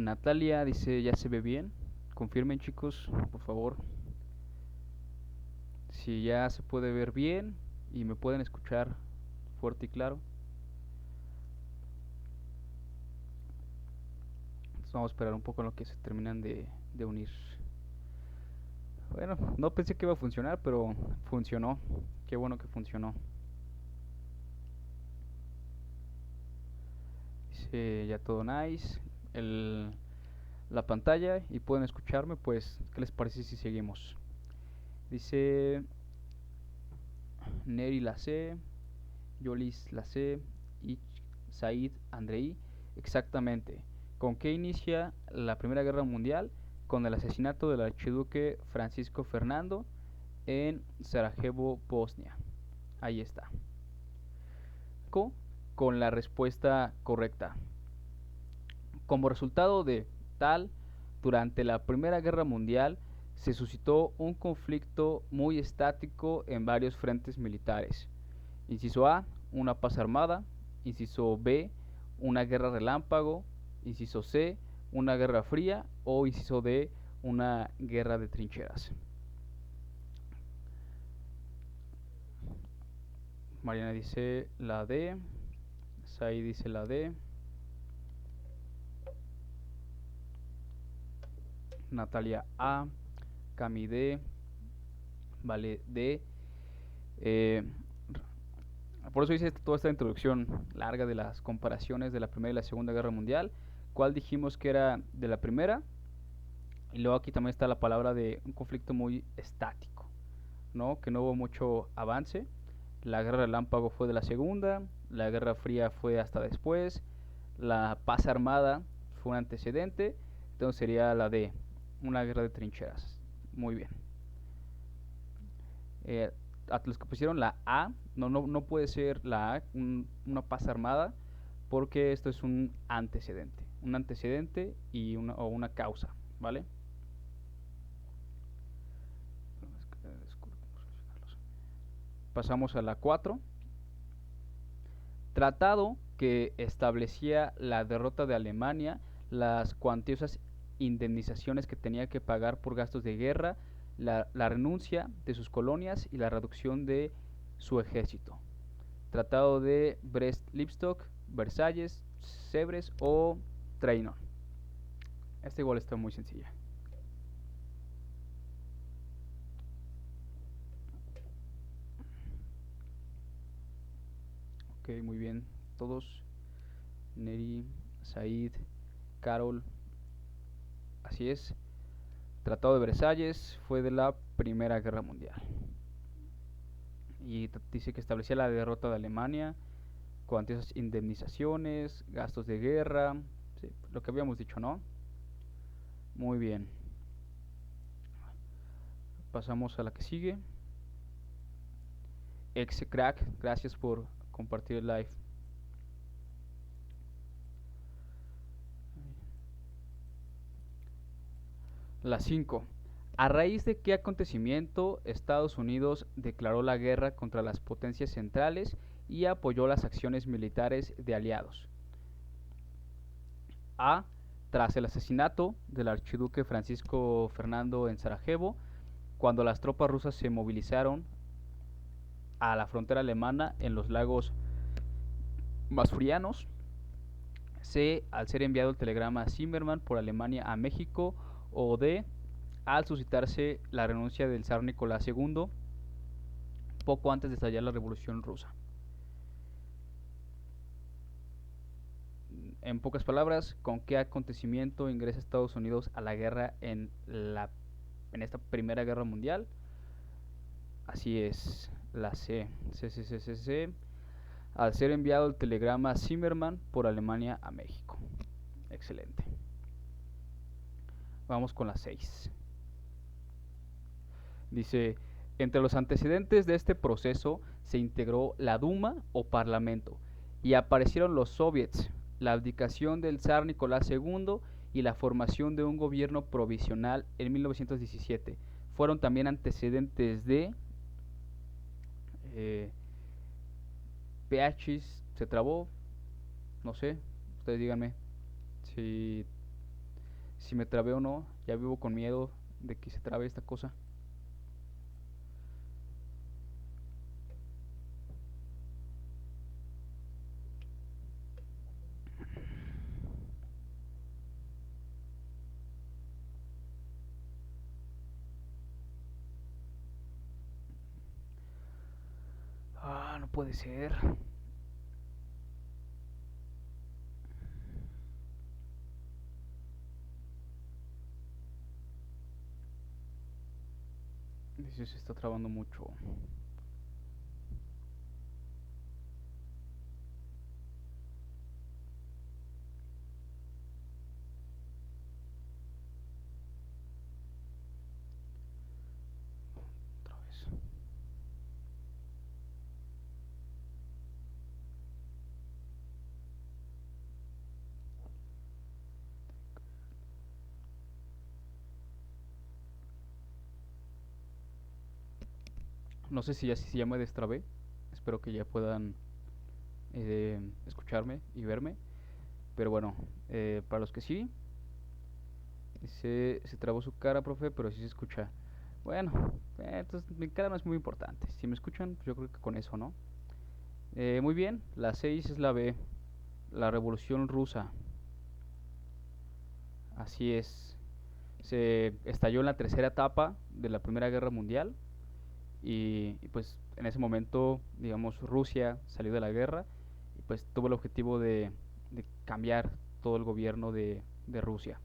Natalia dice, ya se ve bien. Confirmen, chicos, por favor. Si ya se puede ver bien y me pueden escuchar fuerte y claro. Entonces vamos a esperar un poco en lo que se terminan de unir. Bueno, no pensé que iba a funcionar, pero funcionó. Qué bueno que funcionó. Dice ya todo nice. La pantalla y pueden escucharme, pues, ¿qué les parece si seguimos? Dice Neri la C, Yolis la C y Said Andrei. Exactamente. ¿Con qué inicia la Primera Guerra Mundial? Con el asesinato del archiduque Francisco Fernando en Sarajevo, Bosnia. Ahí está. Con la respuesta correcta. Como resultado de tal, durante la Primera Guerra Mundial se suscitó un conflicto muy estático en varios frentes militares. Inciso A, una paz armada. Inciso B, una guerra relámpago. Inciso C, una guerra fría. O inciso D, una guerra de trincheras. Mariana dice la D. Sai dice la D. Natalia A. Cami D. Vale D. Eh, por eso hice toda esta introducción larga de las comparaciones de la Primera y la Segunda Guerra Mundial. ¿Cuál dijimos que era de la primera? Y luego aquí también está la palabra de un conflicto muy estático, ¿no? Que no hubo mucho avance. La guerra relámpago fue de la segunda, la guerra fría fue hasta después, la paz armada fue un antecedente, entonces sería la de una guerra de trincheras. Muy bien. A los que pusieron la A, no puede ser la A, una paz armada, porque esto es un antecedente y o una causa, ¿vale? Pasamos a la 4. Tratado que establecía la derrota de Alemania, las cuantiosas indemnizaciones que tenía que pagar por gastos de guerra, la renuncia de sus colonias y la reducción de su ejército. Tratado de Brest-Litovsk, Versalles, Sèvres o Trianon. Esta igual está muy sencilla. Ok, muy bien. Todos. Neri, Said, Carol. Así es. Tratado de Versalles fue de la Primera Guerra Mundial. Y dice que establecía la derrota de Alemania, cuantiosas indemnizaciones, gastos de guerra, sí, lo que habíamos dicho, ¿no? Muy bien. Pasamos a la que sigue. Crack, gracias por compartir el live. La 5. ¿A raíz de qué acontecimiento Estados Unidos declaró la guerra contra las potencias centrales y apoyó las acciones militares de aliados? A. Tras el asesinato del archiduque Francisco Fernando en Sarajevo, cuando las tropas rusas se movilizaron a la frontera alemana en los lagos Masurianos. C. Al ser enviado el telegrama Zimmermann por Alemania a México. O D. Al suscitarse la renuncia del zar Nicolás II poco antes de estallar la Revolución Rusa. En pocas palabras, ¿con qué acontecimiento ingresa Estados Unidos a la guerra en esta Primera Guerra Mundial? Así es, la C. C. Al ser enviado el telegrama Zimmermann por Alemania a México. Excelente. Vamos con la 6. Dice, entre los antecedentes de este proceso se integró la Duma o Parlamento y aparecieron los soviets, la abdicación del zar Nicolás II y la formación de un gobierno provisional en 1917. Fueron también antecedentes de PH se trabó, no sé, ustedes díganme si si me trabé o no. Ya vivo con miedo de que se trabe esta cosa. Ah, no puede ser. Dice, se está trabando mucho. Otra vez. No sé si ya me destrabé. Espero que ya puedan escucharme y verme. Pero bueno, para los que sí, se trabó su cara, profe, pero sí se escucha. Bueno, entonces mi cara no es muy importante. Si me escuchan, pues yo creo que con eso, ¿no? Muy bien, la 6 es la B, la Revolución Rusa. Así es. Se estalló en la tercera etapa de la Primera Guerra Mundial y pues en ese momento, digamos, Rusia salió de la guerra y pues tuvo el objetivo de cambiar todo el gobierno de Rusia,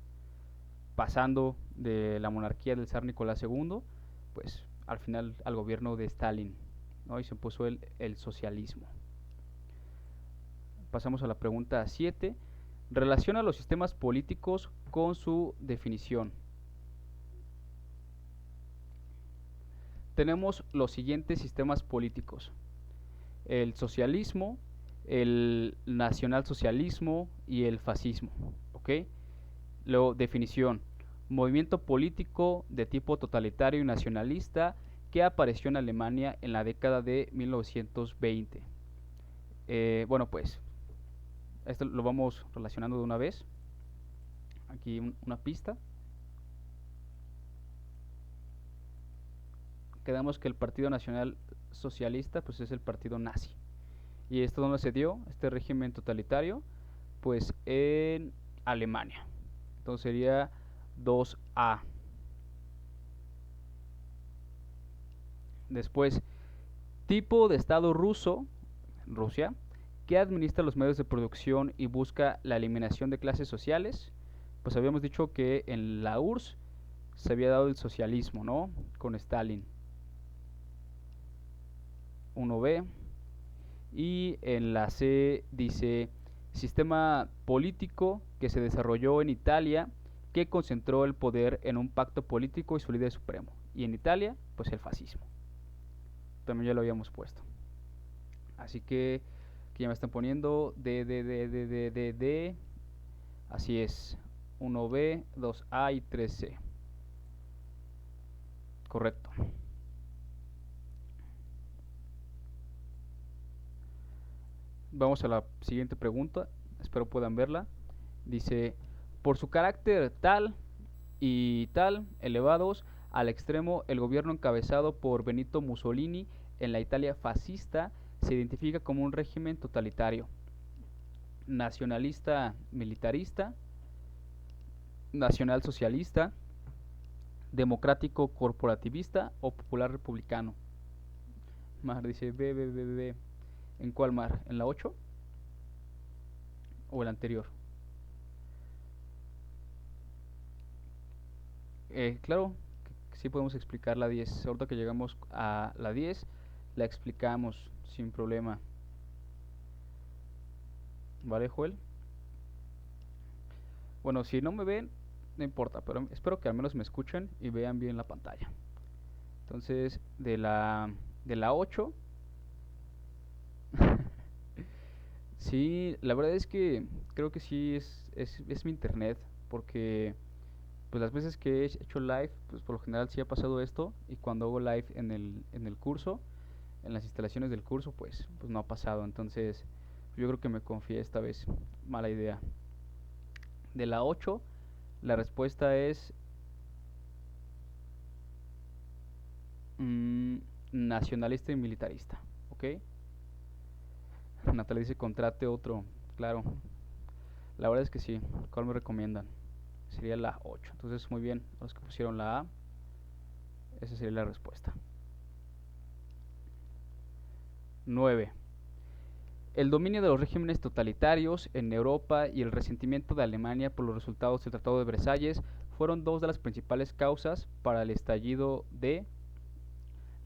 pasando de la monarquía del zar Nicolás II, pues al final al gobierno de Stalin, ¿no? Y se impuso el socialismo. Pasamos a la pregunta 7. Relaciona los sistemas políticos con su definición. Tenemos los siguientes sistemas políticos: el socialismo, el nacionalsocialismo y el fascismo. ¿Ok? Luego, definición: movimiento político de tipo totalitario y nacionalista que apareció en Alemania en la década de 1920. Bueno, pues esto lo vamos relacionando de una vez. Aquí una pista. Quedamos que el Partido Nacional Socialista pues es el partido nazi. ¿Y esto dónde se dio? Este régimen totalitario, pues en Alemania. Entonces sería 2A. Después, tipo de Estado ruso, Rusia, que administra los medios de producción y busca la eliminación de clases sociales. Pues habíamos dicho que en la URSS se había dado el socialismo, ¿no? Con Stalin. 1B. Y en la C dice sistema político que se desarrolló en Italia que concentró el poder en un pacto político y su líder supremo. Y en Italia, pues el fascismo. También ya lo habíamos puesto. Así que ya me están poniendo D. Así es. 1B, 2A y 3C. Correcto. Vamos a la siguiente pregunta. Espero puedan verla. Dice, por su carácter tal y tal elevados al extremo, el gobierno encabezado por Benito Mussolini en la Italia fascista se identifica como un régimen totalitario, nacionalista militarista, nacional socialista, democrático corporativista o popular republicano. Mar dice B. ¿En cuál mar? ¿En la 8 o el anterior? Claro, que sí podemos explicar la 10. Ahorita que llegamos a la 10, la explicamos sin problema. ¿Vale, Joel? Bueno, si no me ven, no importa, pero espero que al menos me escuchen y vean bien la pantalla. Entonces, de la 8, sí, la verdad es que creo que sí es mi internet, porque pues las veces que he hecho live, pues por lo general sí ha pasado esto, y cuando hago live en el curso, en las instalaciones del curso, pues no ha pasado. Entonces, yo creo que me confié esta vez. Mala idea. De la 8, La respuesta es mm, nacionalista y militarista. ¿Ok? Natalia dice contrate otro. Claro, la verdad es que sí. ¿Cuál me recomiendan? Sería la 8. Entonces, muy bien, los que pusieron la A, esa sería la respuesta. 9. El dominio de los regímenes totalitarios en Europa y el resentimiento de Alemania por los resultados del Tratado de Versalles fueron dos de las principales causas para el estallido de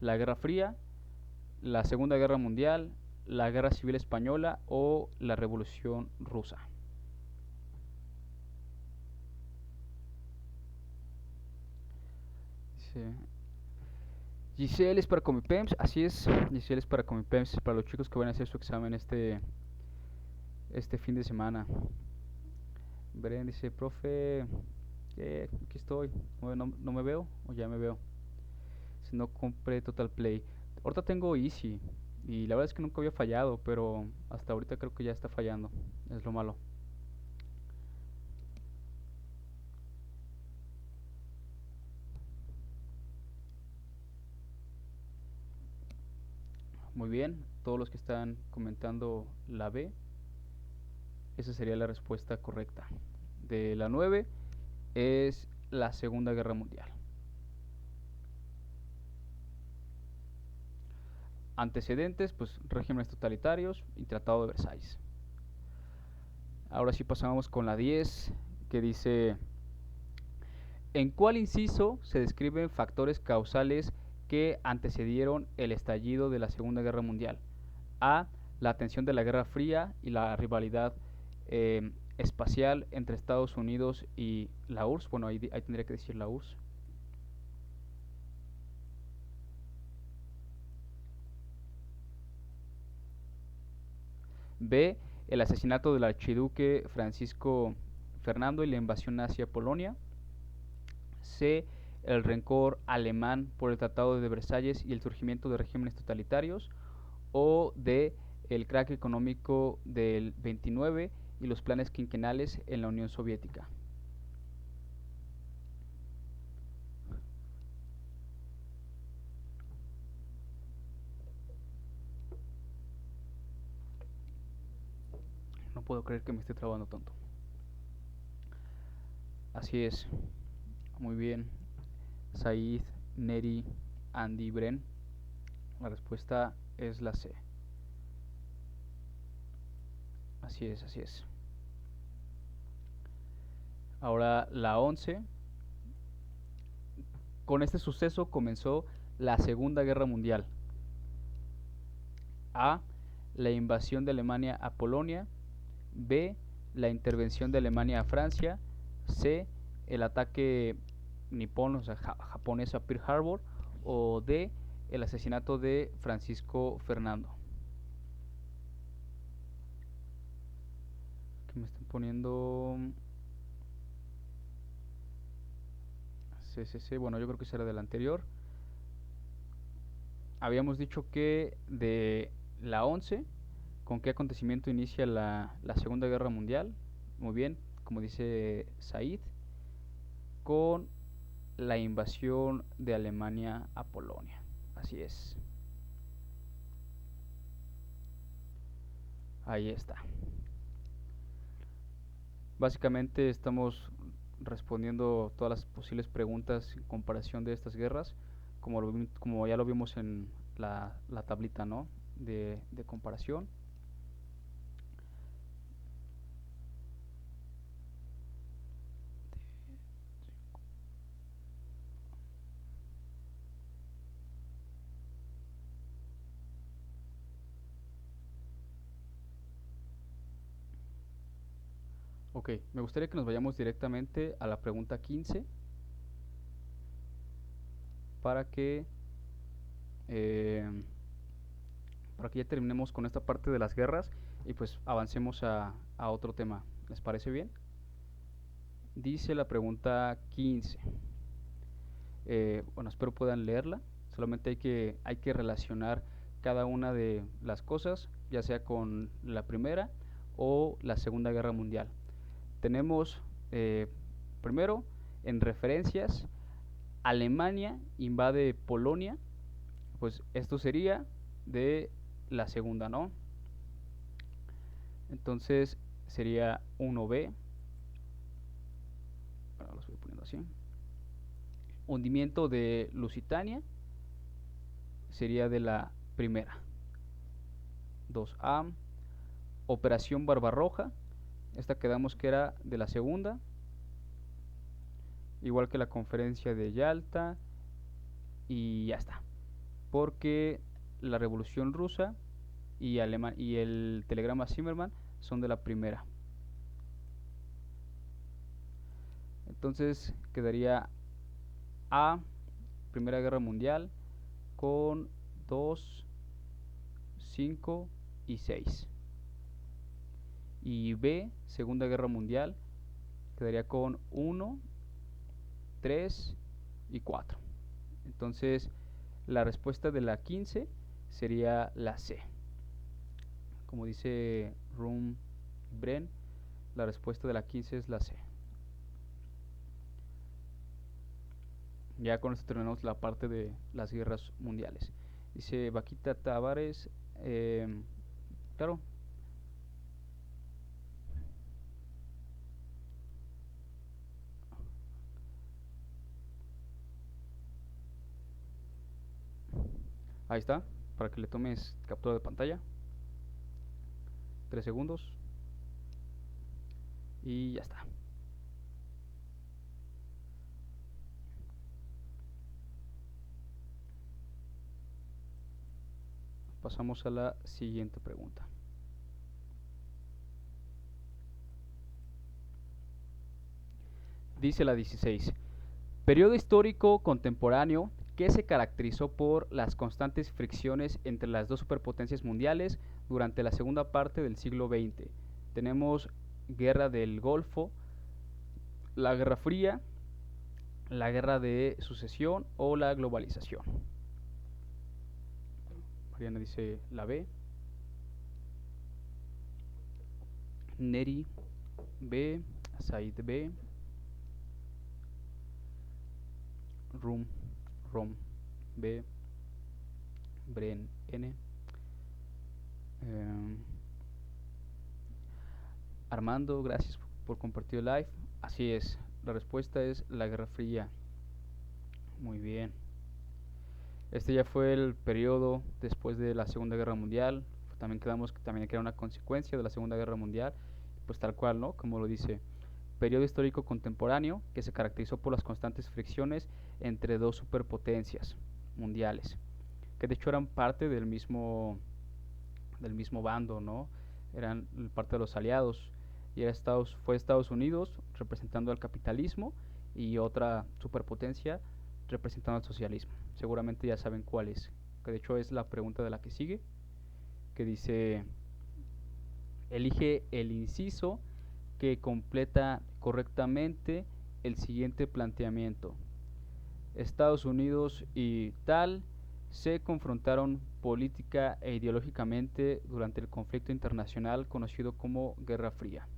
la Guerra Fría, la Segunda Guerra Mundial, la Guerra Civil Española o la Revolución Rusa. Sí. Giselle es para Comipems, así es, Giselle es para Comipems, para los chicos que van a hacer su examen este fin de semana. Bren dice, profe, aquí estoy, no me veo o ya me veo. Si no compré Total Play. Ahorita tengo Easy y la verdad es que nunca había fallado, pero hasta ahorita creo que ya está fallando. Es lo malo. Muy bien, todos los que están comentando la B, esa sería la respuesta correcta. De la 9 es la Segunda Guerra Mundial. Antecedentes, pues regímenes totalitarios y Tratado de Versalles. Ahora sí pasamos con la 10, que dice, ¿en cuál inciso se describen factores causales que antecedieron el estallido de la Segunda Guerra Mundial? A. La tensión de la Guerra Fría y la rivalidad espacial entre Estados Unidos y la URSS. Bueno, ahí tendría que decir la URSS. B. El asesinato del archiduque Francisco Fernando y la invasión hacia Polonia. C. El rencor alemán por el Tratado de Versalles y el surgimiento de regímenes totalitarios. O D. El crack económico del 29 y los planes quinquenales en la Unión Soviética. No puedo creer que me esté trabando tanto. Así es. Muy bien. Said, Neri, Andy, Bren. La respuesta es la C. Así es, así es. Ahora la 11. Con este suceso comenzó la Segunda Guerra Mundial. A. La invasión de Alemania a Polonia. B. La intervención de Alemania a Francia. C. El ataque nipón, o sea, japonés a Pearl Harbor. O D. El asesinato de Francisco Fernando. Que me están poniendo... CCC, bueno, yo creo que será del anterior. Habíamos dicho que de la 11, ¿con qué acontecimiento inicia la Segunda Guerra Mundial? Muy bien, como dice Said, con la invasión de Alemania a Polonia. Así es. Ahí está. Básicamente estamos respondiendo todas las posibles preguntas en comparación de estas guerras, como ya lo vimos en la tablita, ¿no? De comparación. Ok, me gustaría que nos vayamos directamente a la pregunta 15 para que, eh, para que ya terminemos con esta parte de las guerras y pues avancemos a otro tema. ¿Les parece bien? Dice la pregunta 15. Bueno, espero puedan leerla. Solamente hay que relacionar cada una de las cosas, ya sea con la Primera o la Segunda Guerra Mundial. Tenemos Primero, en referencias, Alemania invade Polonia, pues esto sería de la segunda, ¿no? Entonces sería 1B, ahora lo estoy poniendo así. Hundimiento de Lusitania sería de la primera. 2A. Operación Barbarroja, esta quedamos que era de la segunda, igual que la conferencia de Yalta, y ya está, porque la Revolución Rusa y el telegrama Zimmerman son de la primera. Entonces quedaría A, Primera Guerra Mundial, con 2, 5 y 6. Y B, Segunda Guerra Mundial, quedaría con 1, 3 y 4. Entonces la respuesta de la 15 sería la C. Como dice Rum Bren, la respuesta de la 15 es la C. Ya con esto terminamos la parte de las guerras mundiales. Dice Vaquita Tavares, claro. Ahí está, para que le tomes captura de pantalla. 3 segundos. Y ya está. Pasamos a la siguiente pregunta. Dice la 16. Periodo histórico contemporáneo que se caracterizó por las constantes fricciones entre las dos superpotencias mundiales durante la segunda parte del siglo XX. Tenemos Guerra del Golfo, la Guerra Fría, la Guerra de Sucesión o la globalización. Mariana dice la B. Neri B. Said B. Rom B. Bren N. Armando, gracias por compartir el live. Así es, la respuesta es la Guerra Fría. Muy bien. Este ya fue el periodo después de la Segunda Guerra Mundial. También quedamos que también era una consecuencia de la Segunda Guerra Mundial. Pues tal cual, ¿no? Como lo dice. Periodo histórico contemporáneo que se caracterizó por las constantes fricciones entre dos superpotencias mundiales, que de hecho eran parte del mismo bando, ¿no? Eran parte de los aliados, y era fue Estados Unidos representando al capitalismo y otra superpotencia representando al socialismo. Seguramente ya saben cuál es, que de hecho es la pregunta de la que sigue, que dice: elige el inciso que completa correctamente el siguiente planteamiento. Estados Unidos y tal se confrontaron política e ideológicamente durante el conflicto internacional conocido como Guerra Fría.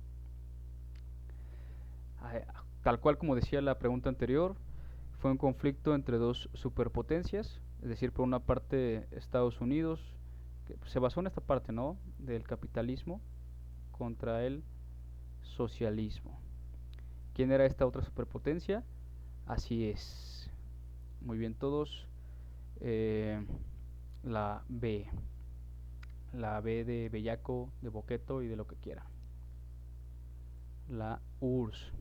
Tal cual como decía la pregunta anterior, fue un conflicto entre dos superpotencias, es decir, por una parte Estados Unidos, que se basó en esta parte, ¿no?, del capitalismo contra el socialismo. ¿Quién era esta otra superpotencia? Así es. Muy bien todos. La B. La B de bellaco, de boqueto y de lo que quiera. La URSS.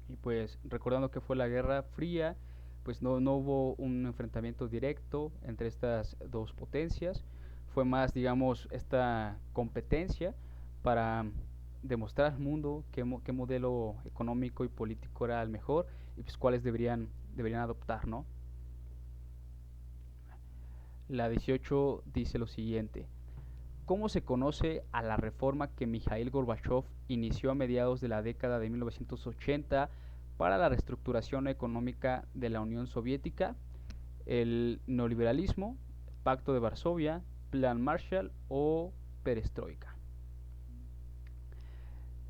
Y pues recordando que fue la Guerra Fría, pues no hubo un enfrentamiento directo entre estas dos potencias. Fue más, digamos, esta competencia para demostrar al mundo qué modelo económico y político era el mejor y pues cuáles deberían adoptar, ¿no? La 18 dice lo siguiente: ¿cómo se conoce a la reforma que Mikhail Gorbachev inició a mediados de la década de 1980 para la reestructuración económica de la Unión Soviética? ¿El neoliberalismo, Pacto de Varsovia, Plan Marshall o Perestroika?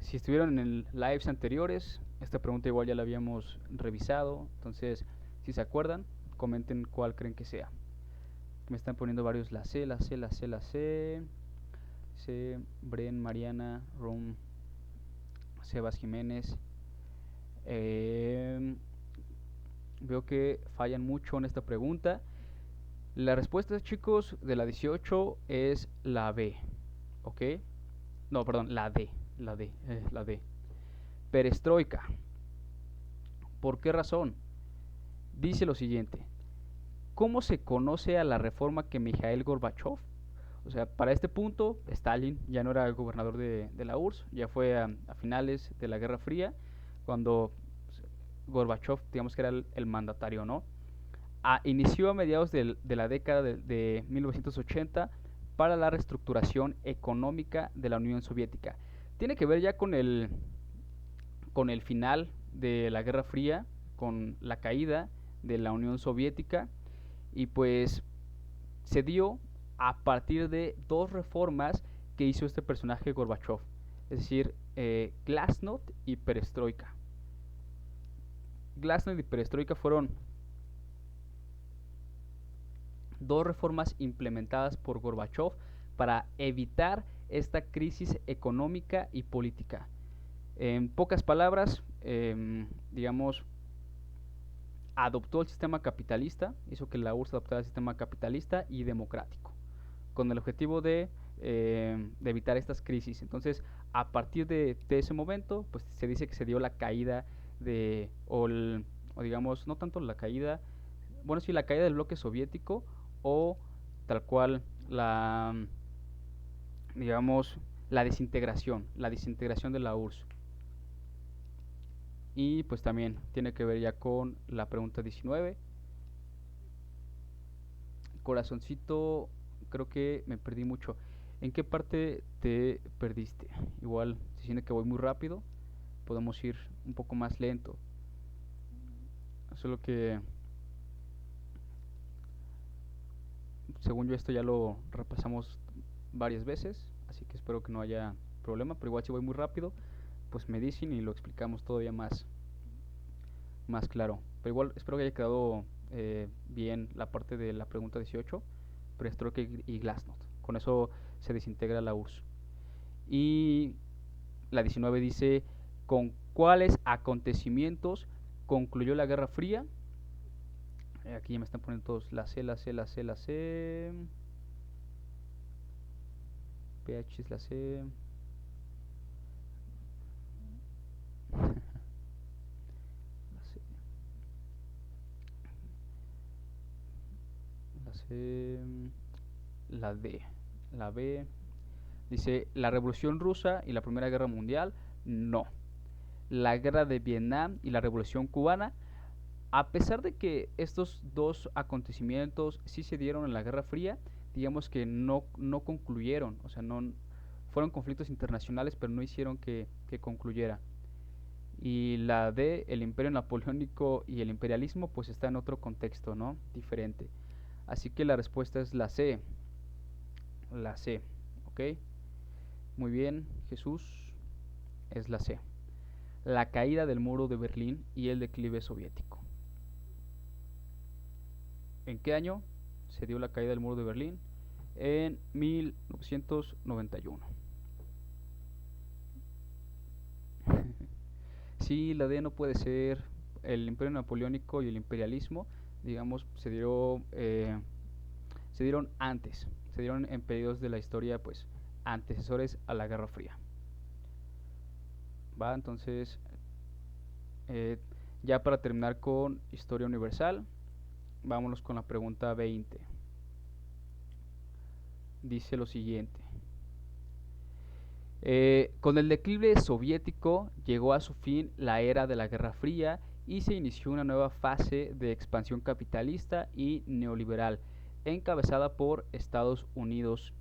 Si estuvieron en lives anteriores, esta pregunta igual ya la habíamos revisado. Entonces, si se acuerdan, comenten cuál creen que sea. Me están poniendo varios la C, la C, la C, la C. C, Bren, Mariana, Rom, Sebas Jiménez. Veo que fallan mucho en esta pregunta. La respuesta, chicos, de la 18 es la B. ¿Ok? No, perdón, la D. La D. Perestroika. ¿Por qué razón? Dice lo siguiente. ¿Cómo se conoce a la reforma que Mikhail Gorbachev? O sea, para este punto, Stalin ya no era el gobernador de la URSS, ya fue a finales de la Guerra Fría, cuando Gorbachev, digamos que era el mandatario, ¿no? Inició a mediados de la década de 1980 para la reestructuración económica de la Unión Soviética. Tiene que ver ya con el final de la Guerra Fría, con la caída de la Unión Soviética, y pues se dio a partir de dos reformas que hizo este personaje Gorbachev, es decir, Glasnost y Perestroika. Glasnost y Perestroika fueron dos reformas implementadas por Gorbachev para evitar esta crisis económica y política. En pocas palabras, digamos, adoptó el sistema capitalista, hizo que la URSS adoptara el sistema capitalista y democrático, con el objetivo de evitar estas crisis. Entonces, a partir de ese momento, pues se dice que se dio la caída o digamos, no tanto la caída, bueno, sí, la caída del bloque soviético, o tal cual digamos, la desintegración de la URSS. Y pues también tiene que ver ya con la pregunta 19. Corazoncito, creo que me perdí mucho. ¿En qué parte te perdiste? Igual, si siente que voy muy rápido, podemos ir un poco más lento. Solo que, según yo, esto ya lo repasamos varias veces, así que espero que no haya problema. Pero igual, si voy muy rápido, pues me dicen y lo explicamos todavía más claro. Pero igual, espero que haya quedado bien la parte de la pregunta 18, Perestroika y Glasnost. Con eso se desintegra la URSS. Y la 19 dice, ¿con cuáles acontecimientos concluyó la Guerra Fría? Aquí ya me están poniendo todos la C, la C, la C, la C. PH es la C. La C. La C. La D. La B. Dice, la Revolución Rusa y la Primera Guerra Mundial, no. La Guerra de Vietnam y la Revolución Cubana, a pesar de que estos dos acontecimientos sí se dieron en la Guerra Fría, digamos que no concluyeron, o sea, no fueron conflictos internacionales, pero no hicieron que concluyera. Y la D, el Imperio Napoleónico y el imperialismo, pues está en otro contexto, ¿no? Diferente. Así que la respuesta es la C. La C, ¿ok? Muy bien, Jesús, es la C. La caída del muro de Berlín y el declive soviético. ¿En qué año se dio la caída del muro de Berlín? En 1991. Sí, la D no puede ser. El imperio napoleónico y el imperialismo, digamos, se dieron antes, se dieron en periodos de la historia, pues, antecesores a la Guerra Fría. Va, entonces, ya para terminar con historia universal, vámonos con la pregunta 20. Dice lo siguiente. Con el declive soviético llegó a su fin la era de la Guerra Fría y se inició una nueva fase de expansión capitalista y neoliberal, encabezada por Estados Unidos.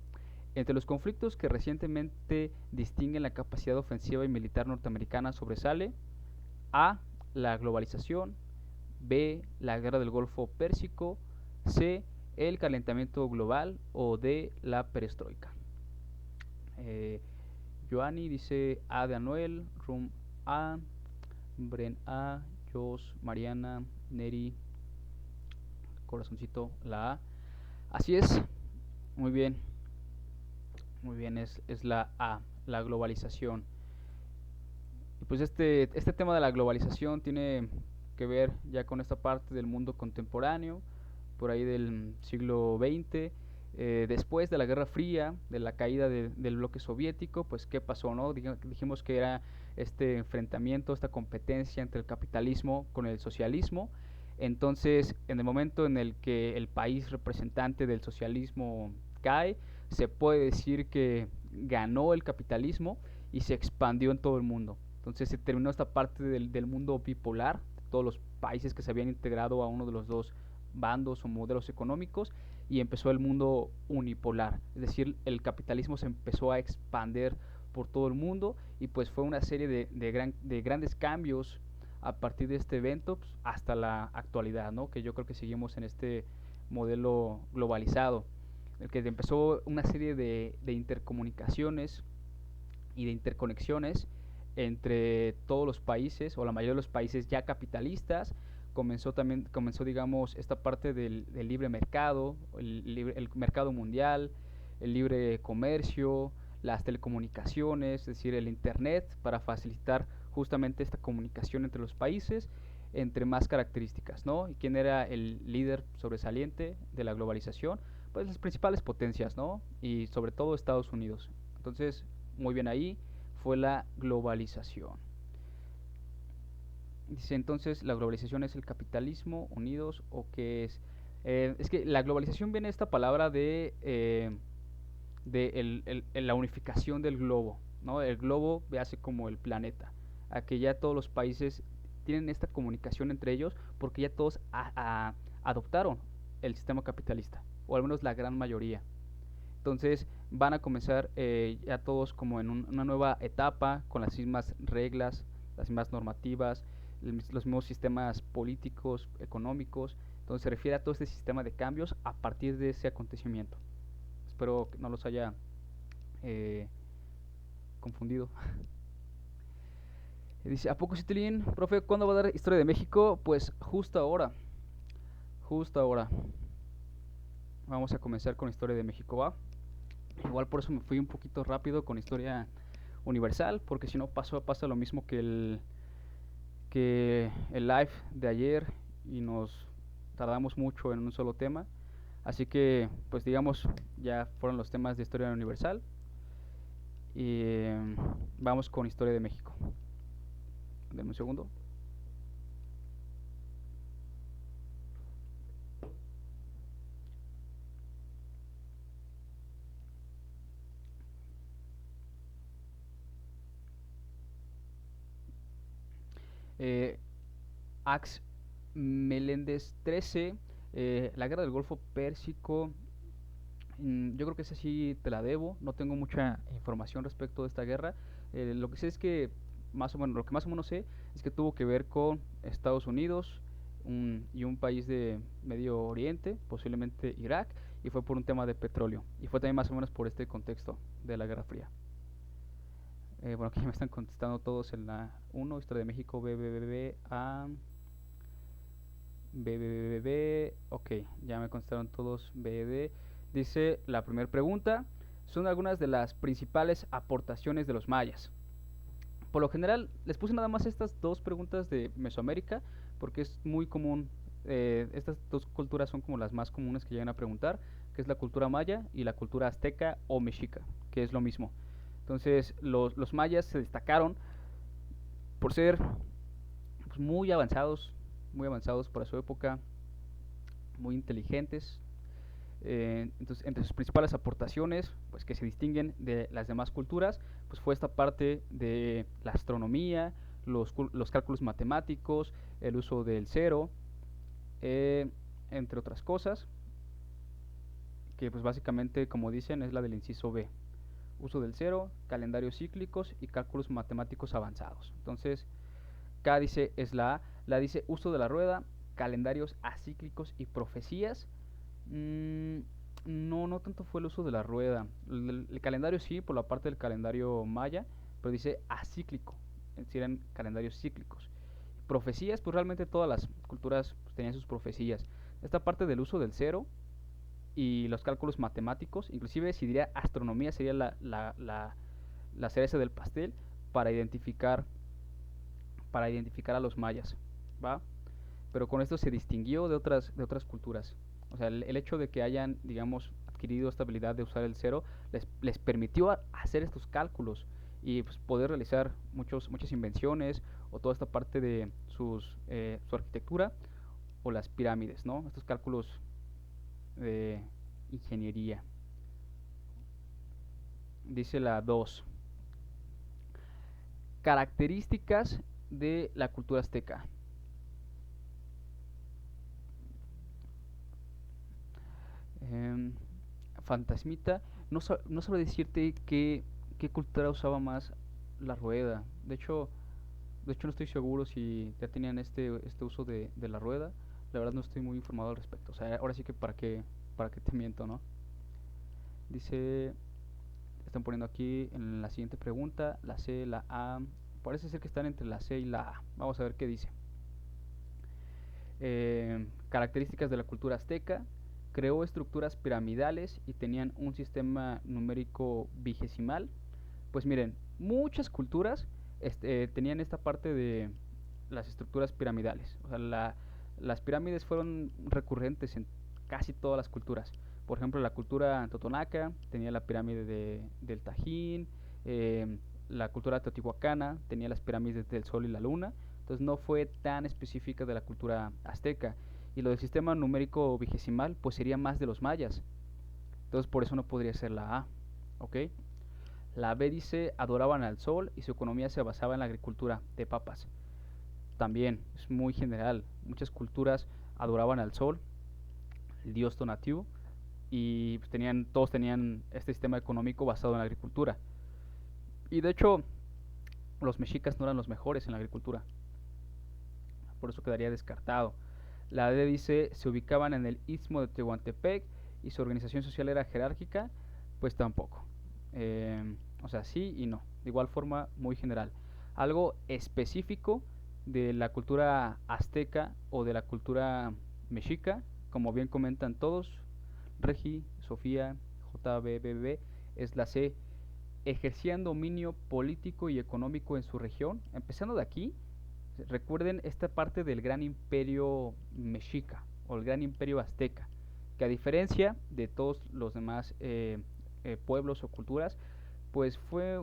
Entre los conflictos que recientemente distinguen la capacidad ofensiva y militar norteamericana sobresale A. La globalización, B. La guerra del Golfo Pérsico, C. El calentamiento global o D. La perestroika. Joanny dice A de Anuel, Rum A, Bren A, Jos, Mariana, Neri, corazoncito, la A. Así es, muy bien, muy bien, es la A, la globalización. Y pues este tema de la globalización tiene que ver ya con esta parte del mundo contemporáneo, por ahí del siglo XX, después de la Guerra Fría, de la caída del bloque soviético, pues qué pasó, ¿no? Dijimos que era este enfrentamiento, esta competencia entre el capitalismo con el socialismo. Entonces, en el momento en el que el país representante del socialismo cae, se puede decir que ganó el capitalismo y se expandió en todo el mundo. Entonces se terminó esta parte del mundo bipolar, de todos los países que se habían integrado a uno de los dos bandos o modelos económicos, y empezó el mundo unipolar, es decir, el capitalismo se empezó a expandir por todo el mundo y pues fue una serie de grandes cambios a partir de este evento pues, hasta la actualidad, ¿no? Que yo creo que seguimos en este modelo globalizado, el que empezó una serie de intercomunicaciones y de interconexiones entre todos los países o la mayoría de los países ya capitalistas. Comenzó digamos esta parte del libre mercado, el mercado mundial, el libre comercio, las telecomunicaciones, es decir, el internet para facilitar justamente esta comunicación entre los países entre más características, ¿no? ¿Y quién era el líder sobresaliente de la globalización? Pues las principales potencias, ¿no? Y sobre todo Estados Unidos. Entonces, muy bien ahí, fue la globalización. Dice entonces, ¿la globalización es el capitalismo unidos o qué es? Es que la globalización viene de esta palabra de la unificación del globo, ¿no? El globo ve hace como el planeta, a que ya todos los países tienen esta comunicación entre ellos porque ya todos adoptaron el sistema capitalista, o al menos la gran mayoría. Entonces van a comenzar ya todos como en una nueva etapa con las mismas reglas, las mismas normativas, los mismos sistemas políticos, económicos. Entonces se refiere a todo este sistema de cambios a partir de ese acontecimiento. Espero que no los haya eh, confundido. Dice, ¿a poco Citilín, profe, cuándo va a dar Historia de México? Pues justo ahora, justo ahora. Vamos a comenzar con Historia de México, ¿va? Igual por eso me fui un poquito rápido con Historia Universal, porque si no pasa lo mismo que el live de ayer y nos tardamos mucho en un solo tema. Así que, pues digamos, ya fueron los temas de Historia Universal y vamos con Historia de México. Denme un segundo. Eh, Ax Meléndez 13, la guerra del Golfo Pérsico. Yo creo que esa sí te la debo, no tengo mucha información respecto de esta guerra. Lo que sé es que lo que más o menos sé es que tuvo que ver con Estados Unidos y un país de Medio Oriente, posiblemente Irak, y fue por un tema de petróleo. Y fue también más o menos por este contexto de la Guerra Fría. Bueno, aquí me están contestando todos en la 1, Historia de México, BBBB, A, BBBB, ok, ya me contestaron todos BD. Dice la primera pregunta, son algunas de las principales aportaciones de los mayas. Por lo general, les puse nada más estas dos preguntas de Mesoamérica, porque es muy común, estas dos culturas son como las más comunes que llegan a preguntar, que es la cultura maya y la cultura azteca o mexica, que es lo mismo. Entonces, los mayas se destacaron por ser pues, muy avanzados para su época, muy inteligentes. Entonces, entre sus principales aportaciones, pues que se distinguen de las demás culturas, pues fue esta parte de la astronomía, los cálculos matemáticos, el uso del cero, eh, entre otras cosas, que pues básicamente, como dicen, es la del inciso B. Uso del cero, calendarios cíclicos y cálculos matemáticos avanzados. Entonces, K dice es la A, la dice uso de la rueda, calendarios acíclicos y profecías. No, no tanto fue el uso de la rueda. El calendario sí, por la parte del calendario maya, pero dice acíclico, es decir, eran calendarios cíclicos. Profecías, pues realmente todas las culturas pues, tenían sus profecías. Esta parte del uso del cero y los cálculos matemáticos, inclusive si diría astronomía sería la cereza del pastel para identificar, para identificar a los mayas, ¿va? Pero con esto se distinguió de otras culturas. O sea, el hecho de que hayan, digamos, adquirido esta habilidad de usar el cero les permitió hacer estos cálculos y pues, poder realizar muchas invenciones o toda esta parte de su arquitectura o las pirámides, ¿no? Estos cálculos de ingeniería. Dice la 2. Características de la cultura azteca. Em, Fantasmita, no sabe decirte qué cultura usaba más la rueda. De hecho no estoy seguro si ya tenían este uso de la rueda. La verdad no estoy muy informado al respecto. O sea, ahora sí que para qué te miento, ¿no? Dice, están poniendo aquí en la siguiente pregunta, la C, la A. Parece ser que están entre la C y la A. Vamos a ver qué dice. Características de la cultura azteca. Creó estructuras piramidales y tenían un sistema numérico vigesimal. Pues miren, muchas culturas tenían esta parte de las estructuras piramidales. O sea, las pirámides fueron recurrentes en casi todas las culturas. Por ejemplo, la cultura totonaca tenía la pirámide del Tajín, la cultura teotihuacana tenía las pirámides del Sol y la Luna, entonces no fue tan específica de la cultura azteca. Y lo del sistema numérico vigesimal, pues sería más de los mayas. Entonces por eso no podría ser la A, ¿ok? La B dice adoraban al sol y su economía se basaba en la agricultura de papas. También es muy general. Muchas culturas adoraban al sol, el dios Tonatiuh, y pues, todos tenían este sistema económico basado en la agricultura. Y de hecho, los mexicas no eran los mejores en la agricultura, por eso quedaría descartado. La D dice se ubicaban en el istmo de Tehuantepec y su organización social era jerárquica, pues tampoco. O sea, sí y no. De igual forma, muy general. Algo específico de la cultura azteca o de la cultura mexica, como bien comentan todos, Regi, Sofía, JBBB, es la C. Ejercían dominio político y económico en su región. Empezando de aquí, recuerden esta parte del gran imperio mexica o el gran imperio azteca, que a diferencia de todos los demás pueblos o culturas, pues fue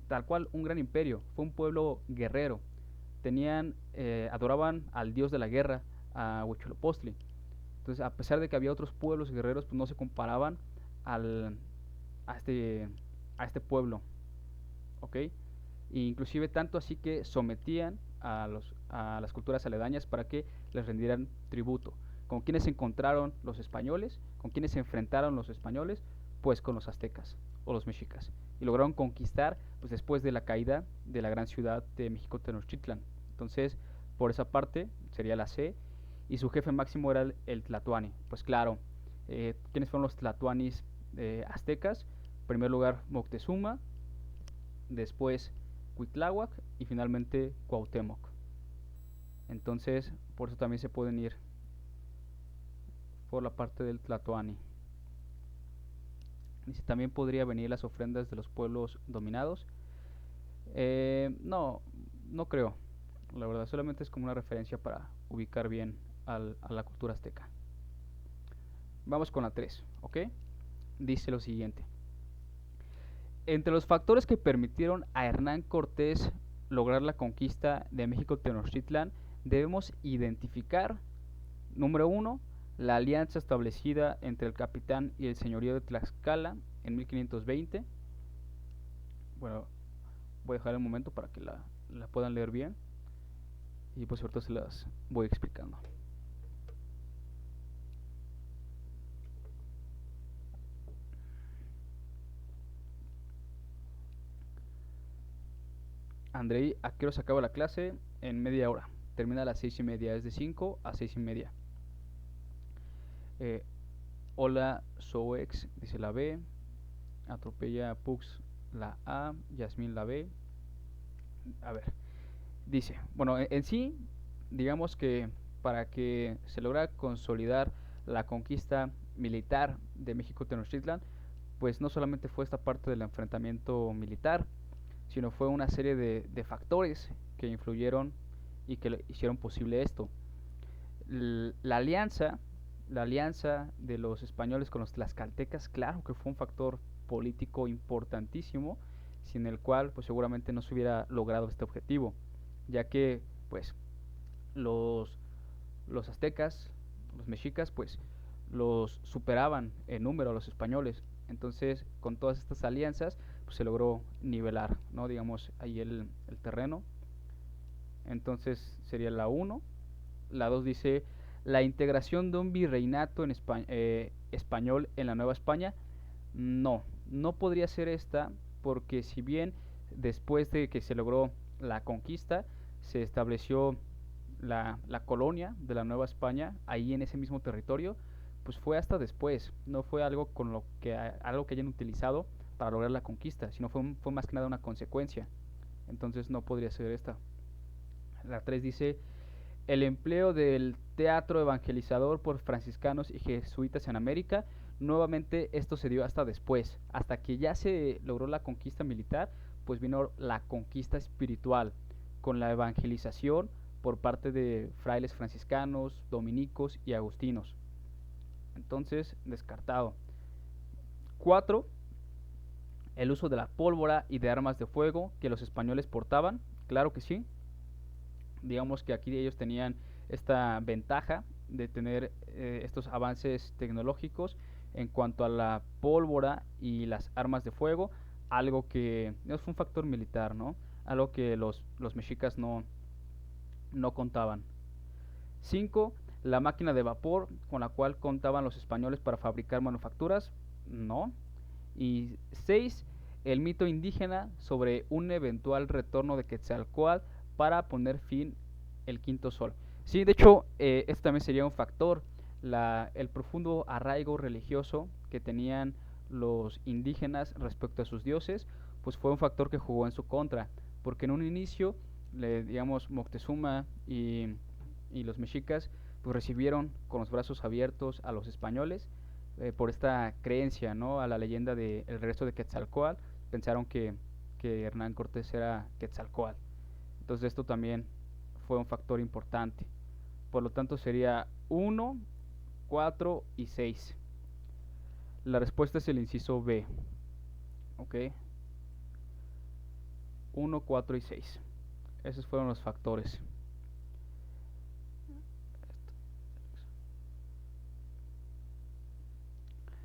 tal cual un gran imperio, fue un pueblo guerrero. Adoraban al dios de la guerra, a Huitzilopochtli. Entonces, a pesar de que había otros pueblos guerreros, pues no se comparaban al, a, este, a este pueblo, ¿ok? E inclusive tanto así que sometían a las culturas aledañas para que les rendieran tributo. ¿Con quienes se encontraron los españoles? ¿Con quienes se enfrentaron los españoles? Pues con los aztecas o los mexicas. Y lograron conquistar pues después de la caída de la gran ciudad de México Tenochtitlan. Entonces, por esa parte sería la C. Y su jefe máximo era el Tlatoani. Pues claro, ¿quiénes fueron los Tlatoanis aztecas? En primer lugar Moctezuma, después Cuitláhuac y finalmente Cuauhtémoc. Entonces, por eso también se pueden ir por la parte del Tlatoani. Dice, también podría venir las ofrendas de los pueblos dominados. No, no creo. La verdad, solamente es como una referencia para ubicar bien a la cultura azteca. Vamos con la 3, ¿ok? Dice lo siguiente. Entre los factores que permitieron a Hernán Cortés lograr la conquista de México Tenochtitlan, debemos identificar, número 1, la alianza establecida entre el capitán y el señorío de Tlaxcala en 1520. Bueno, voy a dejar un momento para que la puedan leer bien y pues ahorita se las voy explicando. Andrei, ¿a qué hora se acaba la clase? En media hora. Termina a las 6:30, es de 5 a 6:30. Hola Soex, dice la B. Atropella Pux la A. Yasmín la B. A ver, dice, bueno, en sí, digamos que para que se logra consolidar la conquista militar de México Tenochtitlan, pues no solamente fue esta parte del enfrentamiento militar, sino fue una serie de factores que influyeron y que hicieron posible esto. La alianza, la alianza de los españoles con los tlaxcaltecas, claro que fue un factor político importantísimo, sin el cual pues seguramente no se hubiera logrado este objetivo, ya que pues los, los aztecas, los mexicas, pues los superaban en número a los españoles. Entonces, con todas estas alianzas, pues se logró nivelar, ¿no? Digamos, ahí el terreno. Entonces sería la uno. La 2 dice, la integración de un virreinato en español en la Nueva España. No, no podría ser esta, porque si bien después de que se logró la conquista, se estableció la colonia de la Nueva España ahí en ese mismo territorio, pues fue hasta después, no fue algo con lo que algo que hayan utilizado para lograr la conquista, sino fue más que nada una consecuencia. Entonces no podría ser esta. La 3 dice, el empleo del teatro evangelizador por franciscanos y jesuitas en América. Nuevamente esto se dio hasta después, hasta que ya se logró la conquista militar, pues vino la conquista espiritual, con la evangelización por parte de frailes franciscanos, dominicos y agustinos. Entonces, descartado. 4. El uso de la pólvora y de armas de fuego que los españoles portaban. Claro que sí. Digamos que aquí ellos tenían esta ventaja de tener estos avances tecnológicos en cuanto a la pólvora y las armas de fuego, algo que es un factor militar, ¿no? Algo que los mexicas no contaban. 5. La máquina de vapor con la cual contaban los españoles para fabricar manufacturas, no. Y 6. El mito indígena sobre un eventual retorno de Quetzalcóatl para poner fin el quinto sol. Sí, de hecho, este también sería un factor. El profundo arraigo religioso que tenían los indígenas respecto a sus dioses, pues fue un factor que jugó en su contra, porque en un inicio, digamos, Moctezuma y los mexicas, pues recibieron con los brazos abiertos a los españoles por esta creencia, ¿no? A la leyenda del regreso de Quetzalcóatl, pensaron que Hernán Cortés era Quetzalcóatl. Entonces esto también fue un factor importante. Por lo tanto sería 1, 4 y 6. La respuesta es el inciso B. ¿Ok? 1, 4 y 6. Esos fueron los factores.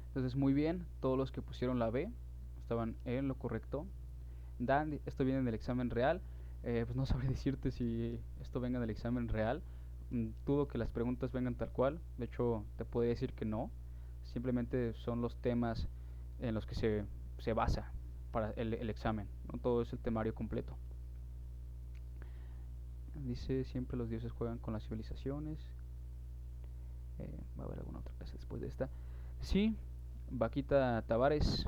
Entonces muy bien, todos los que pusieron la B estaban en lo correcto. Dan, esto viene del examen real. Pues no sabré decirte si esto venga del examen real. Dudo que las preguntas vengan tal cual. De hecho, te podría decir que no. Simplemente son los temas en los que se basa para el examen. No todo es el temario completo. Dice, siempre los dioses juegan con las civilizaciones. Va a haber alguna otra clase después de esta. Sí, Vaquita Tavares.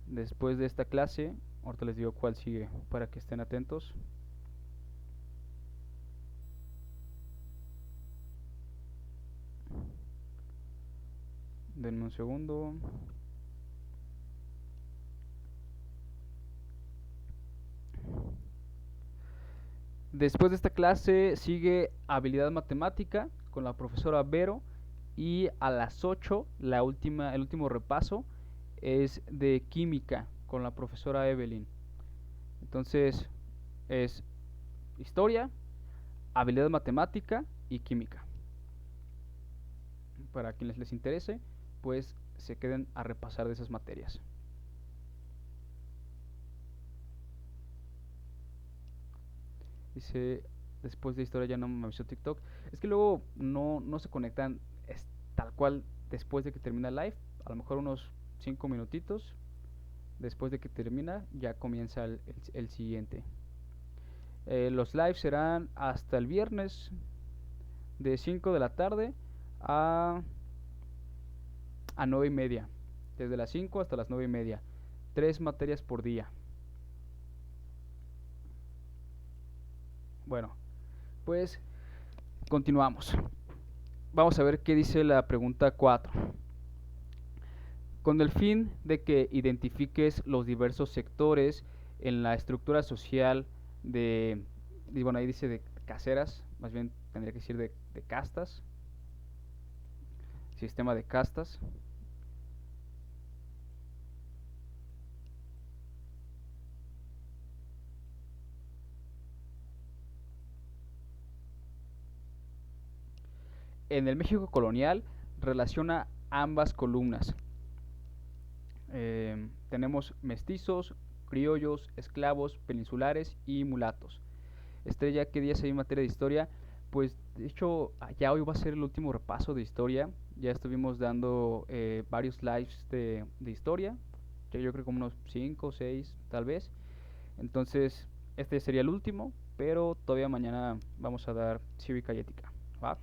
Después de esta clase, ahorita les digo cuál sigue para que estén atentos. Denme un segundo. Después de esta clase sigue habilidad matemática con la profesora Vero y a las 8 el último repaso es de química con la profesora Evelyn. Entonces es historia, habilidad matemática y química. Para quienes les interese, pues se queden a repasar de esas materias. Dice, después de historia ya no me avisó TikTok. Es que luego no se conectan tal cual después de que termina el live. A lo mejor unos 5 minutitos. Después de que termina ya comienza el siguiente. Los lives serán hasta el viernes de 5 de la tarde a a 9:30. Desde las 5 hasta las 9:30. 3 materias por día. Bueno, pues continuamos. Vamos a ver qué dice la pregunta 4. Con el fin de que identifiques los diversos sectores en la estructura social bueno, ahí dice de caseras, más bien tendría que decir de castas, sistema de castas. En el México colonial relaciona ambas columnas. Tenemos mestizos, criollos, esclavos, peninsulares y mulatos. Estrella, ¿qué día se hay en materia de historia? Pues de hecho ya hoy va a ser el último repaso de historia. Ya estuvimos dando varios lives de historia. Yo creo como unos 5 o 6 tal vez. Entonces este sería el último, pero todavía mañana vamos a dar cívica y ética, ¿va?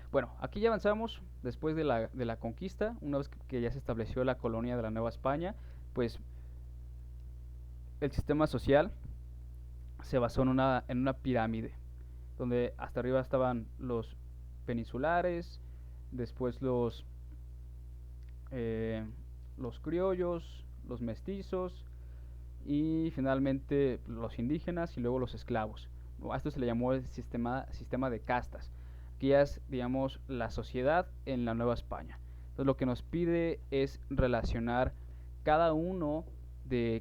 Bueno, aquí ya avanzamos después de la conquista. Una vez que ya se estableció la colonia de la Nueva España, pues el sistema social se basó en una pirámide, donde hasta arriba estaban los peninsulares, después los criollos, los mestizos y finalmente los indígenas y luego los esclavos. A esto se le llamó el sistema de castas, que es, digamos, la sociedad en la Nueva España. Entonces lo que nos pide es relacionar cada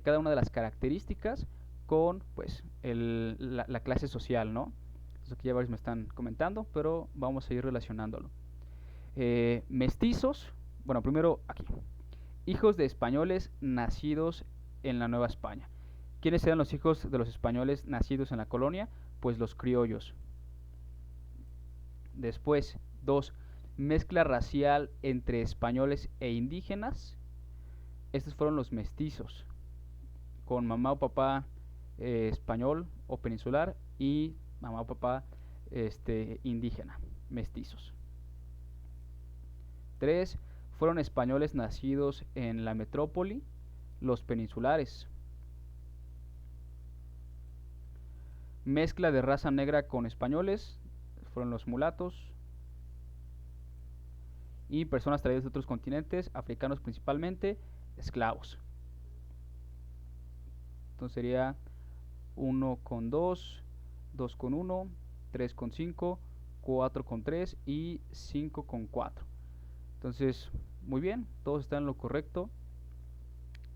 cada una de las características con pues la clase social, ¿no? Entonces aquí ya varios me están comentando, pero vamos a ir relacionándolo. Mestizos, bueno, primero aquí. Hijos de españoles nacidos en la Nueva España. ¿Quiénes eran los hijos de los españoles nacidos en la colonia? Pues los criollos. Después, 2. Mezcla racial entre españoles e indígenas. Estos fueron los mestizos, con mamá o papá español o peninsular y mamá o papá indígena, mestizos. 3. Fueron españoles nacidos en la metrópoli, los peninsulares. Mezcla de raza negra con españoles, fueron los mulatos. Y personas traídas de otros continentes, africanos principalmente, esclavos. Entonces sería 1 con 2, 2 con 1, 3 con 5, 4 con 3 y 5 con 4. Entonces, muy bien, todos están en lo correcto.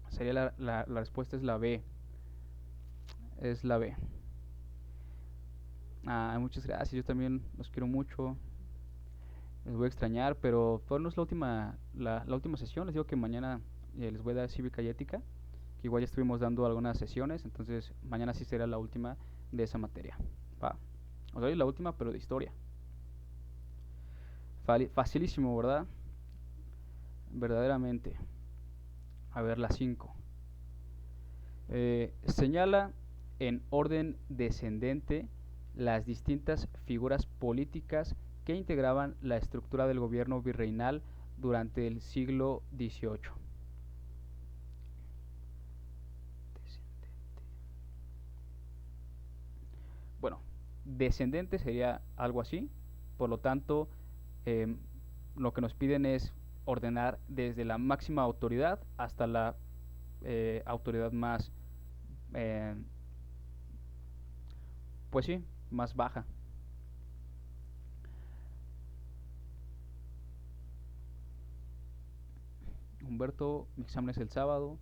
Sería la respuesta es la B. Es la B. Muchas gracias, yo también los quiero mucho. Les voy a extrañar, pero no es la última sesión. Les digo que mañana les voy a dar cívica y ética, que igual ya estuvimos dando algunas sesiones, entonces mañana sí será la última de esa materia. Va. O sea, la última, pero de historia. Facilísimo, ¿verdad? Verdaderamente. A ver, la 5. Señala en orden descendente las distintas figuras políticas que integraban la estructura del gobierno virreinal durante el siglo XVIII. Bueno, descendente sería algo así, por lo tanto, lo que nos piden es ordenar desde la máxima autoridad hasta la autoridad más, pues sí, más baja. Humberto, mi examen es el sábado.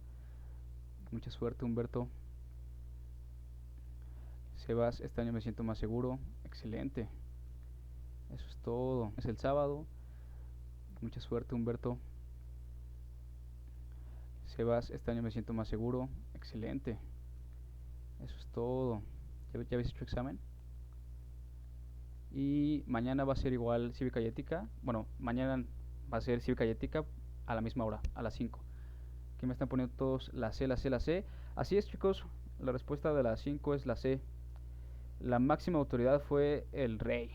Mucha suerte, Humberto. Sebas, este año me siento más seguro. Excelente. Eso es todo. Es el sábado. Mucha suerte, Humberto. Sebas, este año me siento más seguro. Excelente. Eso es todo. ¿Ya habéis hecho examen? Y mañana va a ser igual cívica y ética. Bueno, mañana va a ser cívica y ética a la misma hora, a las 5. Aquí me están poniendo todos la C, la C, la C. Así es, chicos. La respuesta de las 5 es la C. La máxima autoridad fue el rey.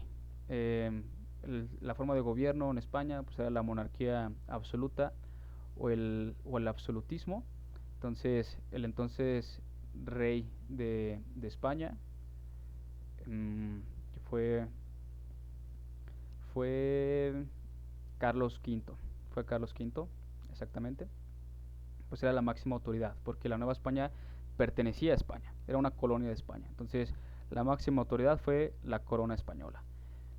la forma de gobierno en España pues era la monarquía absoluta o el absolutismo. Entonces, el entonces rey de España, que fue Carlos V, fue Carlos V, exactamente, pues era la máxima autoridad, porque la Nueva España pertenecía a España, era una colonia de España. Entonces, la máxima autoridad fue la corona española.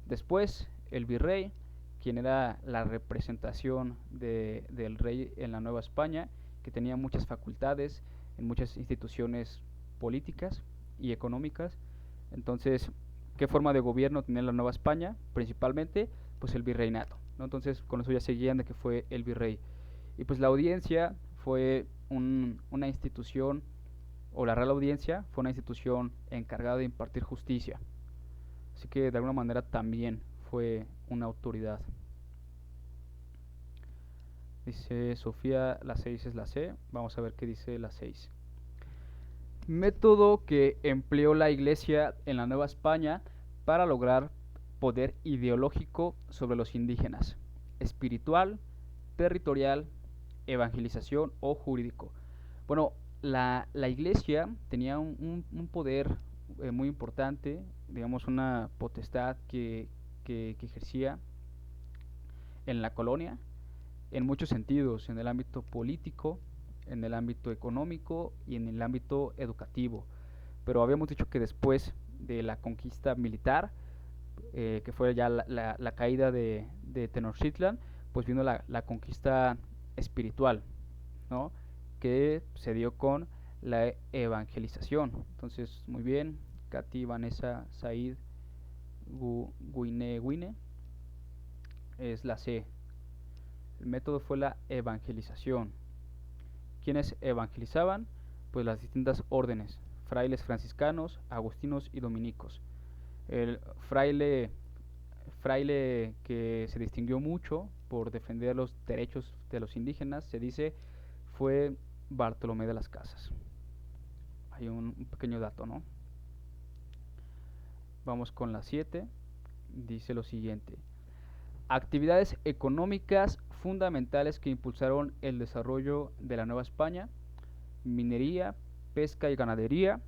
Después, el virrey, quien era la representación del rey en la Nueva España, que tenía muchas facultades en muchas instituciones políticas y económicas. Entonces, ¿qué forma de gobierno tenía la Nueva España? Principalmente, pues el virreinato, ¿no? Entonces, con eso ya se guían de que fue el virrey. Y pues la audiencia fue una institución, o la Real Audiencia fue una institución encargada de impartir justicia. Así que de alguna manera también fue una autoridad. Dice Sofía, la 6 es la C. Vamos a ver qué dice la 6. Método que empleó la Iglesia en la Nueva España para lograr poder ideológico sobre los indígenas, espiritual, territorial, evangelización o jurídico. Bueno, la Iglesia tenía un poder muy importante, digamos una potestad que ejercía en la colonia, en muchos sentidos, en el ámbito político, en el ámbito económico y en el ámbito educativo. Pero habíamos dicho que después de la conquista militar, que fue ya la caída de Tenochtitlan, pues vino la conquista espiritual, ¿no? Que se dio con la evangelización. Entonces, muy bien, Katy, Vanessa, Said, Guine, es la C. El método fue la evangelización. ¿Quiénes evangelizaban? Pues las distintas órdenes, frailes franciscanos, agustinos y dominicos. El fraile que se distinguió mucho por defender los derechos de los indígenas, se dice, fue Bartolomé de las Casas. Hay un pequeño dato, ¿no? Vamos con la 7. Dice lo siguiente: actividades económicas fundamentales que impulsaron el desarrollo de la Nueva España: minería, pesca y ganadería,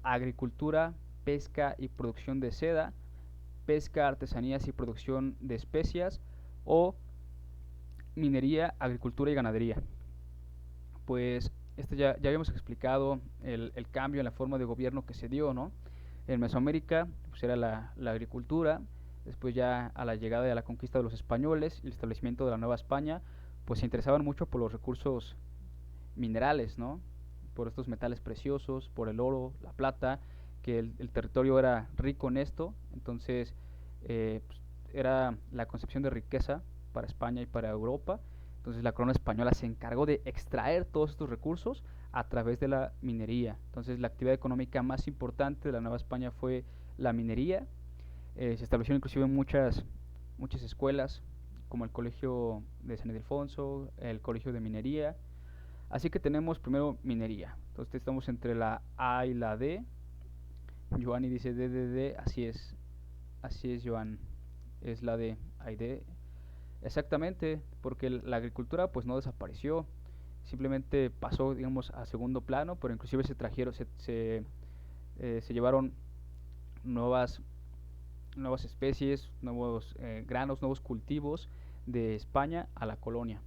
agricultura, pesca y producción de seda, pesca, artesanías y producción de especias, o minería, agricultura y ganadería. Pues ya habíamos explicado el cambio en la forma de gobierno que se dio, ¿no? En Mesoamérica pues era la agricultura. Después, ya a la llegada de la conquista de los españoles y el establecimiento de la Nueva España, pues se interesaban mucho por los recursos minerales, ¿no? Por estos metales preciosos, por el oro, la plata, que el territorio era rico en esto. Entonces, pues, era la concepción de riqueza para España y para Europa. Entonces la corona española se encargó de extraer todos estos recursos a través de la minería. Entonces la actividad económica más importante de la Nueva España fue la minería. Se establecieron inclusive muchas escuelas, como el Colegio de San Ildefonso, el Colegio de Minería. Así que tenemos primero minería. Entonces estamos entre la A y la D. Joanny dice D, así es Joan, es la D, A y D. Exactamente, porque la agricultura pues no desapareció, simplemente pasó, digamos, a segundo plano, pero inclusive se llevaron nuevas especies, nuevos granos, nuevos cultivos de España a la colonia,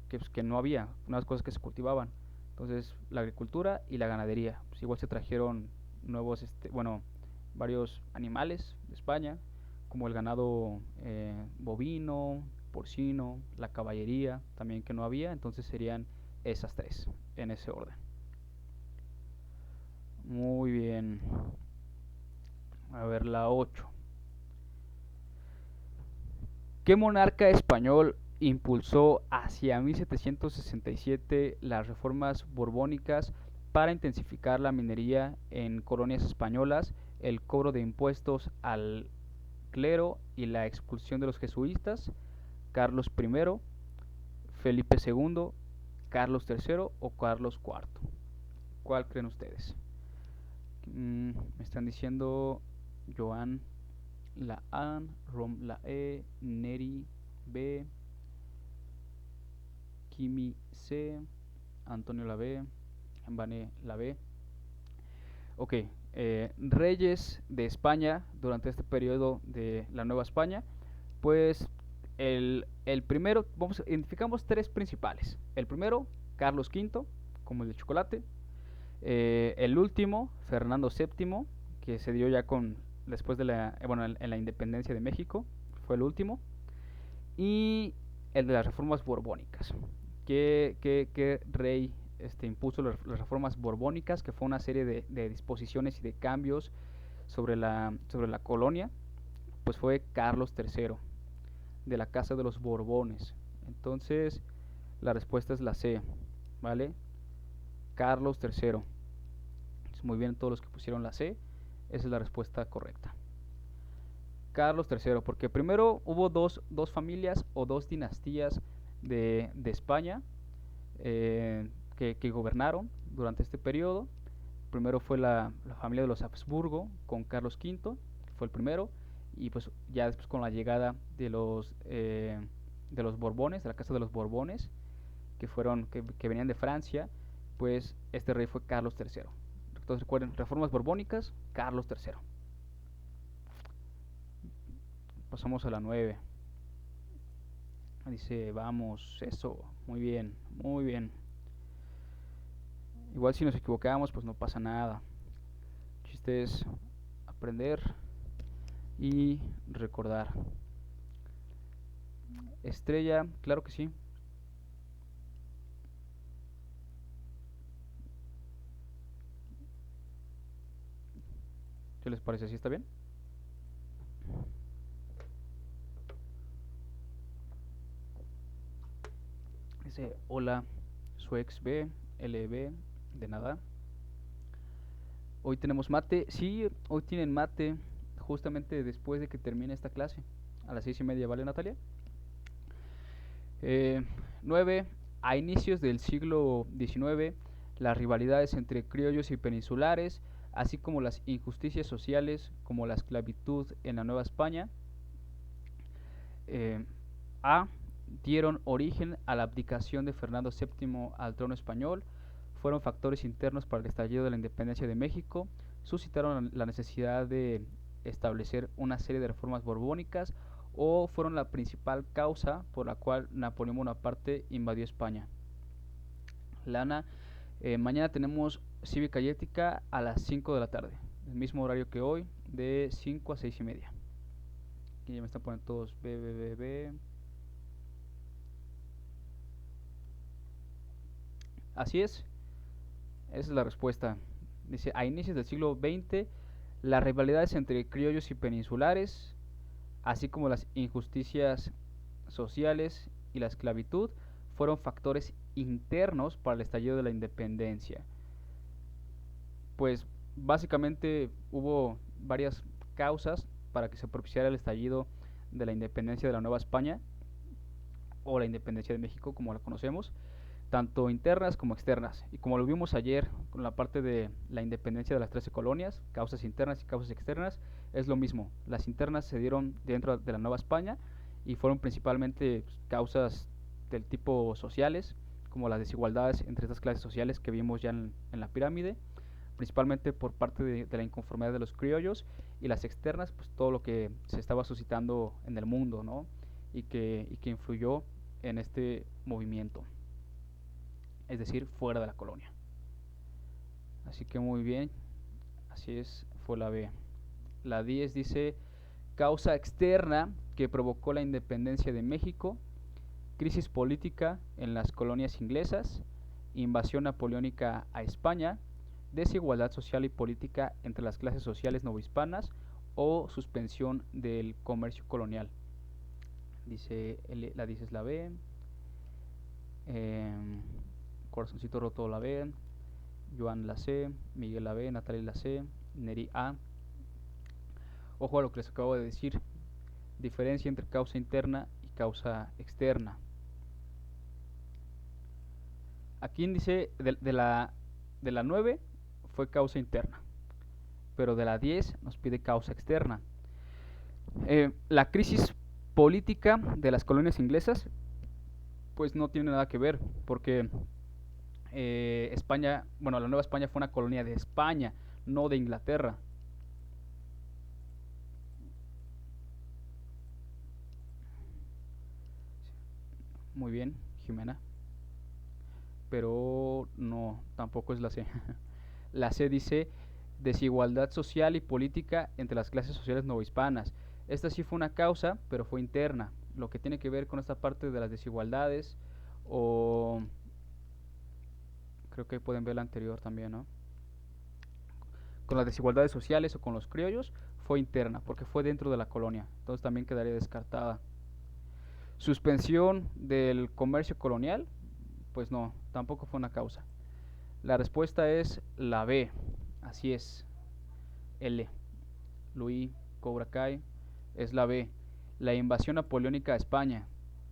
que no había, unas cosas que se cultivaban. Entonces la agricultura y la ganadería, pues igual se trajeron nuevos, varios animales de España, como el ganado bovino, porcino, la caballería, también que no había. Entonces serían esas tres, en ese orden. Muy bien. A ver, la 8. ¿Qué monarca español impulsó hacia 1767 las reformas borbónicas para intensificar la minería en colonias españolas, el cobro de impuestos al clero y la expulsión de los jesuitas? ¿Carlos I, Felipe II, Carlos III o Carlos IV? ¿Cuál creen ustedes? Me están diciendo Joan la A, Rom la E, Neri B, Kimi C, Antonio la B, Mbane la B. Ok, reyes de España durante este periodo de la Nueva España, pues el primero, identificamos tres principales. El primero, Carlos V, como el de chocolate. El último, Fernando VII, que se dio ya después de bueno, en la independencia de México, fue el último. Y el de las reformas borbónicas. ¿Qué rey impuso las reformas borbónicas? Que fue una serie de disposiciones y de cambios sobre la colonia. Pues fue Carlos III, de la Casa de los Borbones. Entonces, la respuesta es la C, ¿vale? Carlos III. Muy bien todos los que pusieron la C, esa es la respuesta correcta. Carlos III, porque primero hubo dos familias o dos dinastías de España que gobernaron durante este periodo. Primero fue la familia de los Habsburgo con Carlos V, fue el primero, y pues ya después con la llegada de los Borbones, de la casa de los Borbones, que venían de Francia, pues este rey fue Carlos III. Entonces recuerden, reformas borbónicas, Carlos III. Pasamos a la 9. Dice, vamos, eso, muy bien, muy bien. Igual si nos equivocamos, pues no pasa nada. El chiste es aprender y recordar. Estrella, claro que sí. ¿Qué les parece? ¿Así está bien? Dice, hola, Suex B, LB, de nada. Hoy tenemos mate. Sí, hoy tienen mate justamente después de que termine esta clase. A las 6:30, ¿vale, Natalia? 9. A inicios del siglo XIX, las rivalidades entre criollos y peninsulares, así como las injusticias sociales como la esclavitud en la Nueva España, A. dieron origen a la abdicación de Fernando VII al trono español, fueron factores internos para el estallido de la independencia de México, suscitaron la necesidad de establecer una serie de reformas borbónicas o fueron la principal causa por la cual Napoleón Bonaparte invadió España. Lana, mañana tenemos cívica y ética a las 5 de la tarde, el mismo horario que hoy, de 5 a 6:30. Aquí ya me están poniendo todos B. Así es, esa es la respuesta. Dice, a inicios del siglo XX, las rivalidades entre criollos y peninsulares, así como las injusticias sociales y la esclavitud, fueron factores internos para el estallido de la independencia. Pues básicamente hubo varias causas para que se propiciara el estallido de la independencia de la Nueva España, o la independencia de México como la conocemos, tanto internas como externas. Y como lo vimos ayer con la parte de la independencia de las 13 colonias, causas internas y causas externas, es lo mismo. Las internas se dieron dentro de la Nueva España y fueron principalmente causas del tipo sociales, como las desigualdades entre estas clases sociales que vimos ya en la pirámide, principalmente por parte de la inconformidad de los criollos, y las externas, pues todo lo que se estaba suscitando en el mundo, ¿no? y que influyó en este movimiento, es decir, fuera de la colonia. Así que muy bien, así es, fue la B. La 10 dice, causa externa que provocó la independencia de México, crisis política en las colonias inglesas, invasión napoleónica a España, desigualdad social y política entre las clases sociales novohispanas o suspensión del comercio colonial. Dice, la 10 es la B. Corazoncito roto la B, Joan la C, Miguel la B, Natalia la C, Neri A. Ojo a lo que les acabo de decir, diferencia entre causa interna y causa externa. Aquí dice de la 9 fue causa interna, pero de la 10 nos pide causa externa. La crisis política de las colonias inglesas pues no tiene nada que ver, porque España, bueno, la Nueva España fue una colonia de España, no de Inglaterra. Muy bien, Jimena, pero no, tampoco es la C. La C dice desigualdad social y política entre las clases sociales novohispanas. Esta sí fue una causa, pero fue interna, lo que tiene que ver con esta parte de las desigualdades, o creo que pueden ver la anterior también, ¿no? Con las desigualdades sociales o con los criollos, fue interna, porque fue dentro de la colonia, entonces también quedaría descartada. Suspensión del comercio colonial, pues no, tampoco fue una causa. La respuesta es la B, así es, L. Louis Cobra Kai es la B, la invasión napoleónica a España,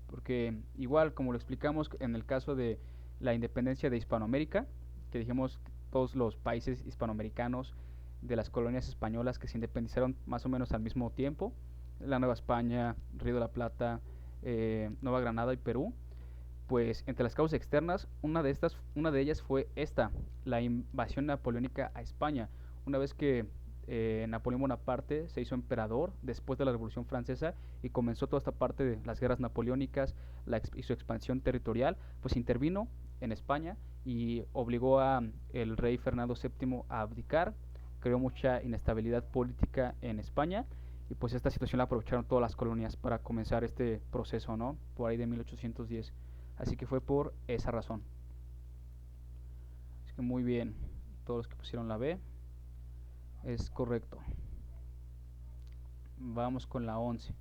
porque igual como lo explicamos en el caso de la independencia de Hispanoamérica, que dijimos todos los países hispanoamericanos de las colonias españolas que se independizaron más o menos al mismo tiempo, la Nueva España, Río de la Plata, Nueva Granada y Perú, pues entre las causas externas, una de ellas fue esta, la invasión napoleónica a España. Una vez que Napoleón Bonaparte se hizo emperador después de la Revolución Francesa y comenzó toda esta parte de las guerras napoleónicas y su expansión territorial, pues intervino en España y obligó a el rey Fernando VII a abdicar, creó mucha inestabilidad política en España y pues esta situación la aprovecharon todas las colonias para comenzar este proceso, ¿no? Por ahí de 1810. Así que fue por esa razón. Así que muy bien, todos los que pusieron la B es correcto. Vamos con la 11.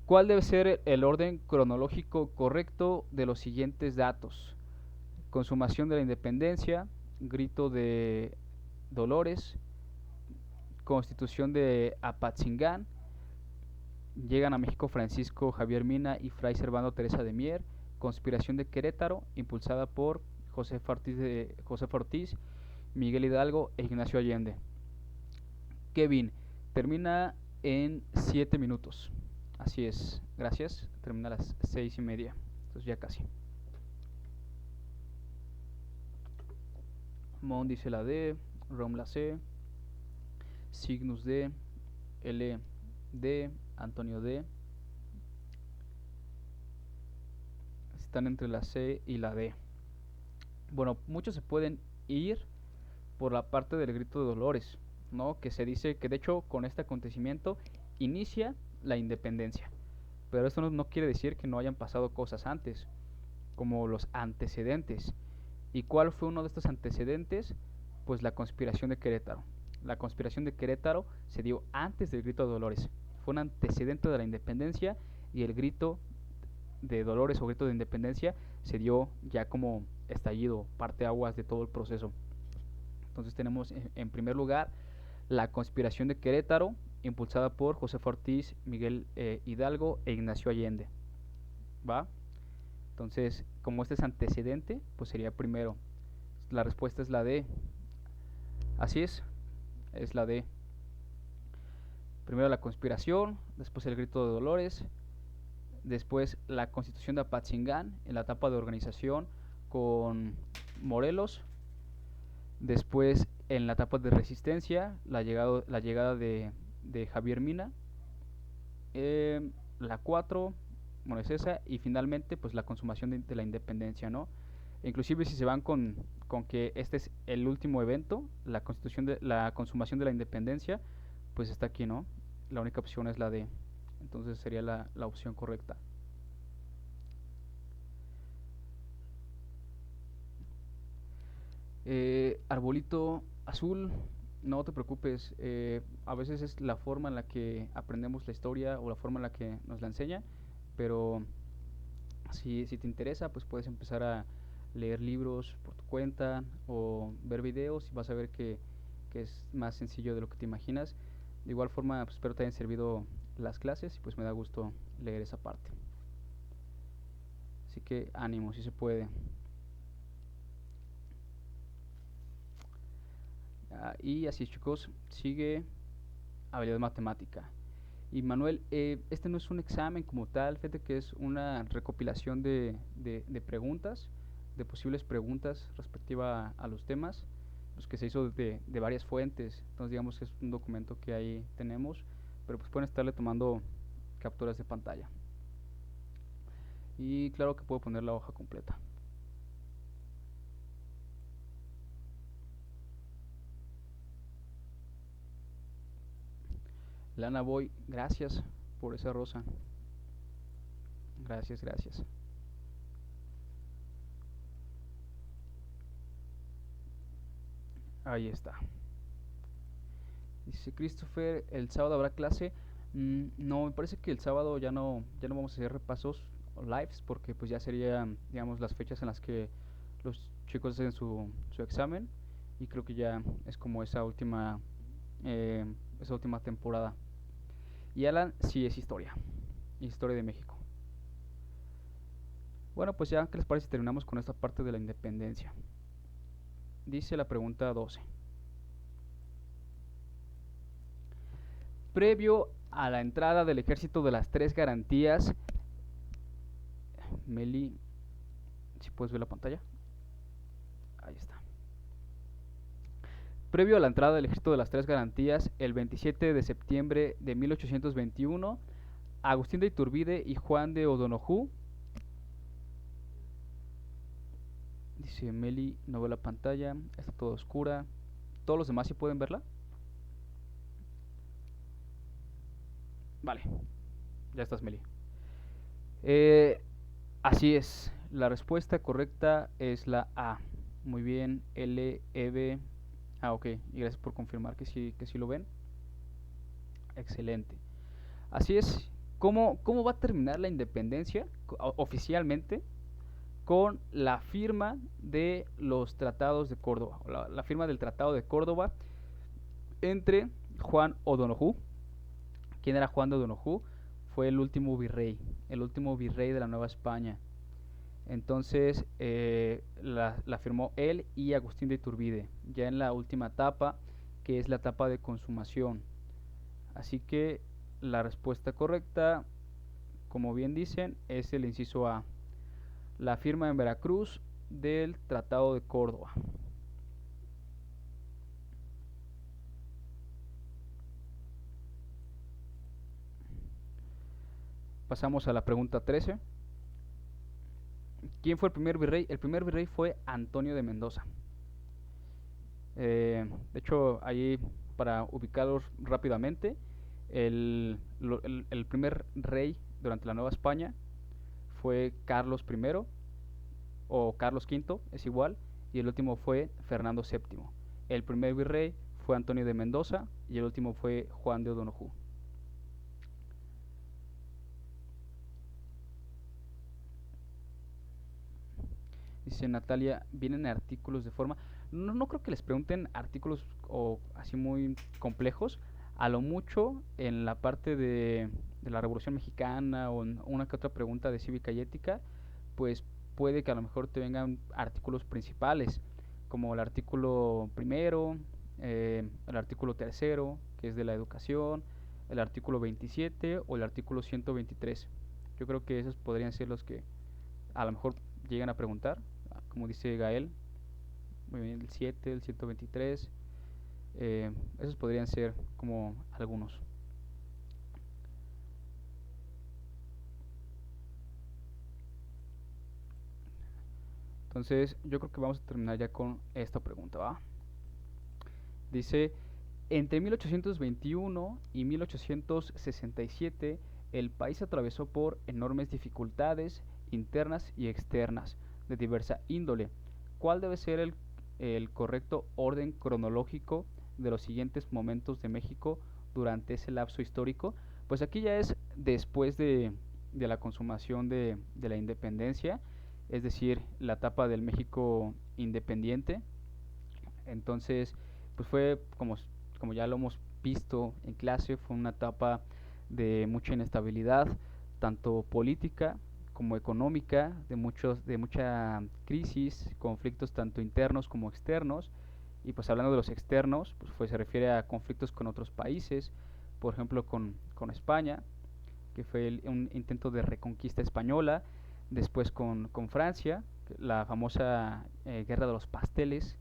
¿Cuál debe ser el orden cronológico correcto de los siguientes datos? Consumación de la independencia, grito de Dolores, constitución de Apatzingán, llegan a México Francisco Javier Mina y Fray Servando Teresa de Mier, conspiración de Querétaro, impulsada por José Ortiz, Miguel Hidalgo e Ignacio Allende. Kevin, termina en 7 minutos. Así es, gracias. Termina a las 6:30. Entonces ya casi. Mon dice la D, Rom la C, Cygnus D, L D, Antonio D. Están entre la C y la D. Bueno, muchos se pueden ir por la parte del grito de Dolores, ¿no? Que se dice que de hecho con este acontecimiento inicia la independencia. Pero esto no quiere decir que no hayan pasado cosas antes, como los antecedentes. ¿Y cuál fue uno de estos antecedentes? Pues la conspiración de Querétaro. La conspiración de Querétaro se dio antes del grito de Dolores. Fue un antecedente de la independencia y el grito de Dolores o grito de independencia se dio ya como estallido, parteaguas de todo el proceso. Entonces tenemos en primer lugar la conspiración de Querétaro, impulsada por José Ortiz, Miguel Hidalgo e Ignacio Allende. ¿Va? Entonces, como este es antecedente, pues sería primero. La respuesta es la D. Así es la D. Primero la conspiración, después el grito de Dolores, después la constitución de Apatzingán en la etapa de organización con Morelos, después en la etapa de resistencia la llegada de Javier Mina, la 4, bueno, es esa, y finalmente pues la consumación de la independencia, ¿no? Inclusive si se van con que este es el último evento, la consumación de la independencia, pues está aquí, ¿no? La única opción es la D, entonces sería la opción correcta. Arbolito azul, no te preocupes, a veces es la forma en la que aprendemos la historia o la forma en la que nos la enseña, pero si te interesa, pues puedes empezar a leer libros por tu cuenta o ver videos y vas a ver que es más sencillo de lo que te imaginas. De igual forma, pues espero te hayan servido las clases y pues me da gusto leer esa parte. Así que ánimo, si se puede. Y así chicos, sigue habilidad matemática. Y Manuel, este no es un examen como tal, fíjate que es una recopilación de preguntas, de posibles preguntas respectiva a los temas, los que se hizo de varias fuentes. Entonces digamos que es un documento que ahí tenemos, pero pues pueden estarle tomando capturas de pantalla. Y claro que puedo poner la hoja completa. Lana Boy, gracias por esa rosa. Gracias, gracias. Ahí está. Dice Christopher, ¿el sábado habrá clase? No, me parece que el sábado ya no vamos a hacer repasos o lives porque pues ya serían, digamos, las fechas en las que los chicos hacen su examen y creo que ya es como eh, esa última temporada. Y Alan, sí es historia de México. Bueno, pues ya, ¿qué les parece si terminamos con esta parte de la independencia? Dice la pregunta 12. Previo a la entrada del ejército de las tres garantías, Meli, si puedes ver la pantalla, ahí está. Previo a la entrada del ejército de las tres garantías, el 27 de septiembre de 1821, Agustín de Iturbide y Juan de O'Donoghue, dice Meli, no ve la pantalla, está toda oscura. ¿Todos los demás sí pueden verla? Vale, ya estás, Meli. Eh, Así es, la respuesta correcta es la A. Muy bien, L, E, B. Ah, ok, y gracias por confirmar que sí lo ven. Excelente. Así es, ¿cómo va a terminar la independencia oficialmente? Con la firma de los tratados de Córdoba, la firma del Tratado de Córdoba entre Juan O'Donoghue. ¿Quién era Juan de O'Donoghue? Fue el último virrey de la Nueva España. Entonces la firmó él y Agustín de Iturbide, ya en la última etapa, que es la etapa de consumación. Así que la respuesta correcta, como bien dicen, es el inciso A, la firma en Veracruz del Tratado de Córdoba. Pasamos a la pregunta 13. ¿Quién fue el primer virrey? El primer virrey fue Antonio de Mendoza. De hecho, ahí para ubicarlos rápidamente, el primer rey durante la Nueva España fue Carlos I o Carlos V, es igual, y el último fue Fernando VII. El primer virrey fue Antonio de Mendoza y el último fue Juan de O'Donoghue. Dice Natalia, vienen artículos de forma... No creo que les pregunten artículos o así muy complejos. A lo mucho en la parte de la Revolución Mexicana o en una que otra pregunta de cívica y ética, pues puede que a lo mejor te vengan artículos principales, como el artículo primero, el artículo tercero, que es de la educación, el artículo 27 o el artículo 123. Yo creo que esos podrían ser los que a lo mejor llegan a preguntar, como dice Gael, muy bien, el 7, el 123, esos podrían ser como algunos. Entonces, yo creo que vamos a terminar ya con esta pregunta, ¿va? Dice, entre 1821 y 1867, el país atravesó por enormes dificultades internas y externas de diversa índole. ¿Cuál debe ser el correcto orden cronológico de los siguientes momentos de México durante ese lapso histórico? Pues aquí ya es después de la consumación de la independencia, es decir, la etapa del México independiente. Entonces, pues fue como ya lo hemos visto en clase, fue una etapa de mucha inestabilidad, tanto política como económica, de mucha crisis, conflictos tanto internos como externos. Y pues hablando de los externos, pues se refiere a conflictos con otros países, por ejemplo con España, que fue un intento de reconquista española. Después con Francia, la famosa Guerra de los Pasteles,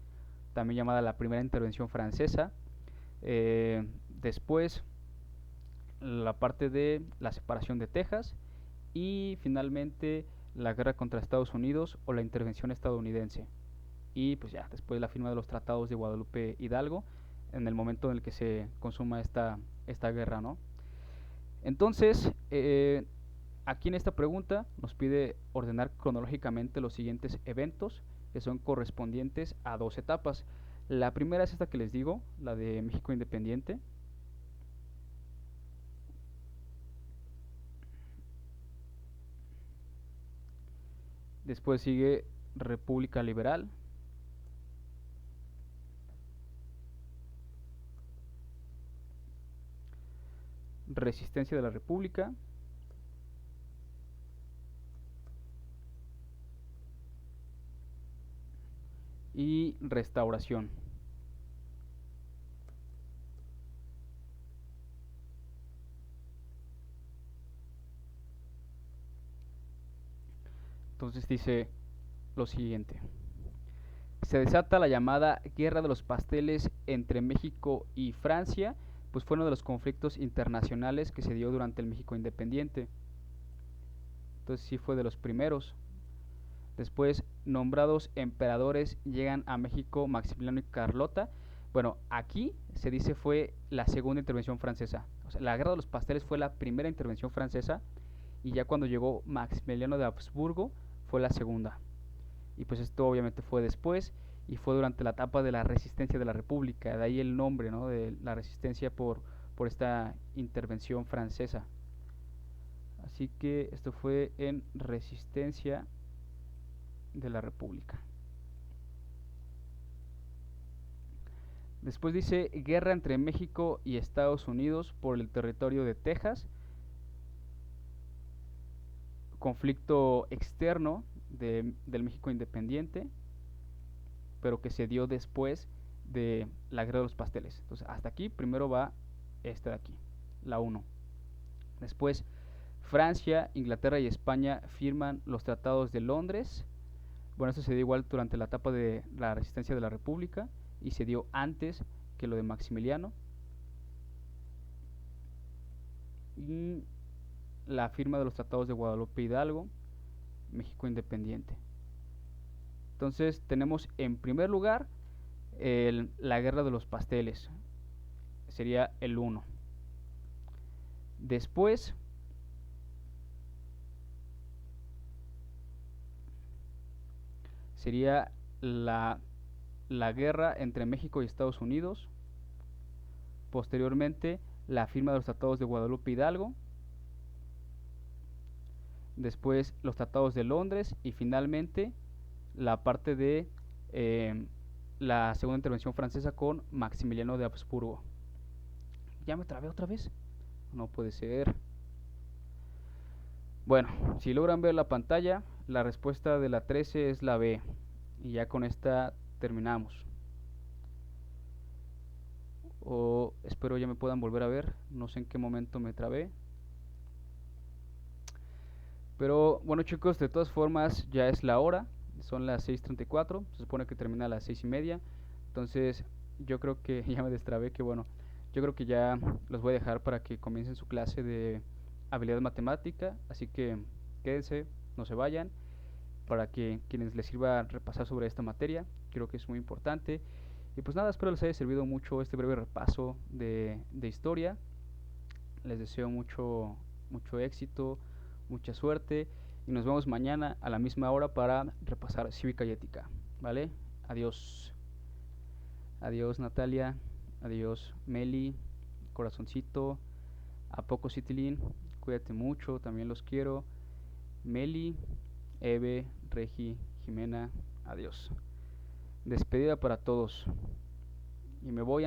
también llamada la Primera Intervención Francesa. Después la parte de la separación de Texas y finalmente la guerra contra Estados Unidos o la intervención estadounidense. Y pues ya, después la firma de los tratados de Guadalupe Hidalgo en el momento en el que se consuma esta guerra, ¿no? Entonces, aquí en esta pregunta nos pide ordenar cronológicamente los siguientes eventos que son correspondientes a dos etapas. La primera es esta que les digo, la de México independiente. Después sigue República Liberal. Resistencia de la República. Y restauración. Entonces dice lo siguiente. Se desata la llamada Guerra de los Pasteles entre México y Francia, pues fue uno de los conflictos internacionales que se dio durante el México independiente. Entonces sí fue de los primeros. Después, nombrados emperadores llegan a México Maximiliano y Carlota. Bueno, aquí se dice fue la segunda intervención francesa. O sea, la Guerra de los Pasteles fue la primera intervención francesa y ya cuando llegó Maximiliano de Habsburgo fue la segunda. Y pues esto obviamente fue después y fue durante la etapa de la resistencia de la República, de ahí el nombre, ¿no?, de la resistencia por esta intervención francesa. Así que esto fue en resistencia de la República. Después dice guerra entre México y Estados Unidos por el territorio de Texas, conflicto externo del México independiente, pero que se dio después de la Guerra de los Pasteles. Entonces, hasta aquí primero va esta de aquí, la 1. Después, Francia, Inglaterra y España firman los tratados de Londres. Bueno, esto se dio igual durante la etapa de la resistencia de la República y se dio antes que lo de Maximiliano. Y la firma de los tratados de Guadalupe Hidalgo, México independiente. Entonces tenemos en primer lugar la Guerra de los Pasteles, sería el 1. Después sería la guerra entre México y Estados Unidos. Posteriormente la firma de los tratados de Guadalupe Hidalgo. Después los tratados de Londres y finalmente la parte de la segunda intervención francesa con Maximiliano de Habsburgo. ¿Ya me trabé otra vez? No puede ser. Bueno, si logran ver la pantalla, la respuesta de la 13 es la B. Y ya con esta terminamos. O espero ya me puedan volver a ver. No sé en qué momento me trabé. Pero bueno, chicos, de todas formas ya es la hora. Son las 6:34. Se supone que termina a las 6:30. Entonces yo creo que ya me destrabé. Que bueno, yo creo que ya los voy a dejar para que comiencen su clase de habilidad matemática. Así que quédense, no se vayan, para que quienes les sirva repasar sobre esta materia. Creo que es muy importante. Y pues nada, espero les haya servido mucho este breve repaso de historia. Les deseo mucho éxito, mucha suerte y nos vemos mañana a la misma hora para repasar cívica y ética, ¿vale? Adiós. Adiós Natalia, adiós Meli, corazoncito, a poco Citilín, cuídate mucho, también los quiero. Meli, Eve, Regi, Jimena, adiós. Despedida para todos. Y me voy antes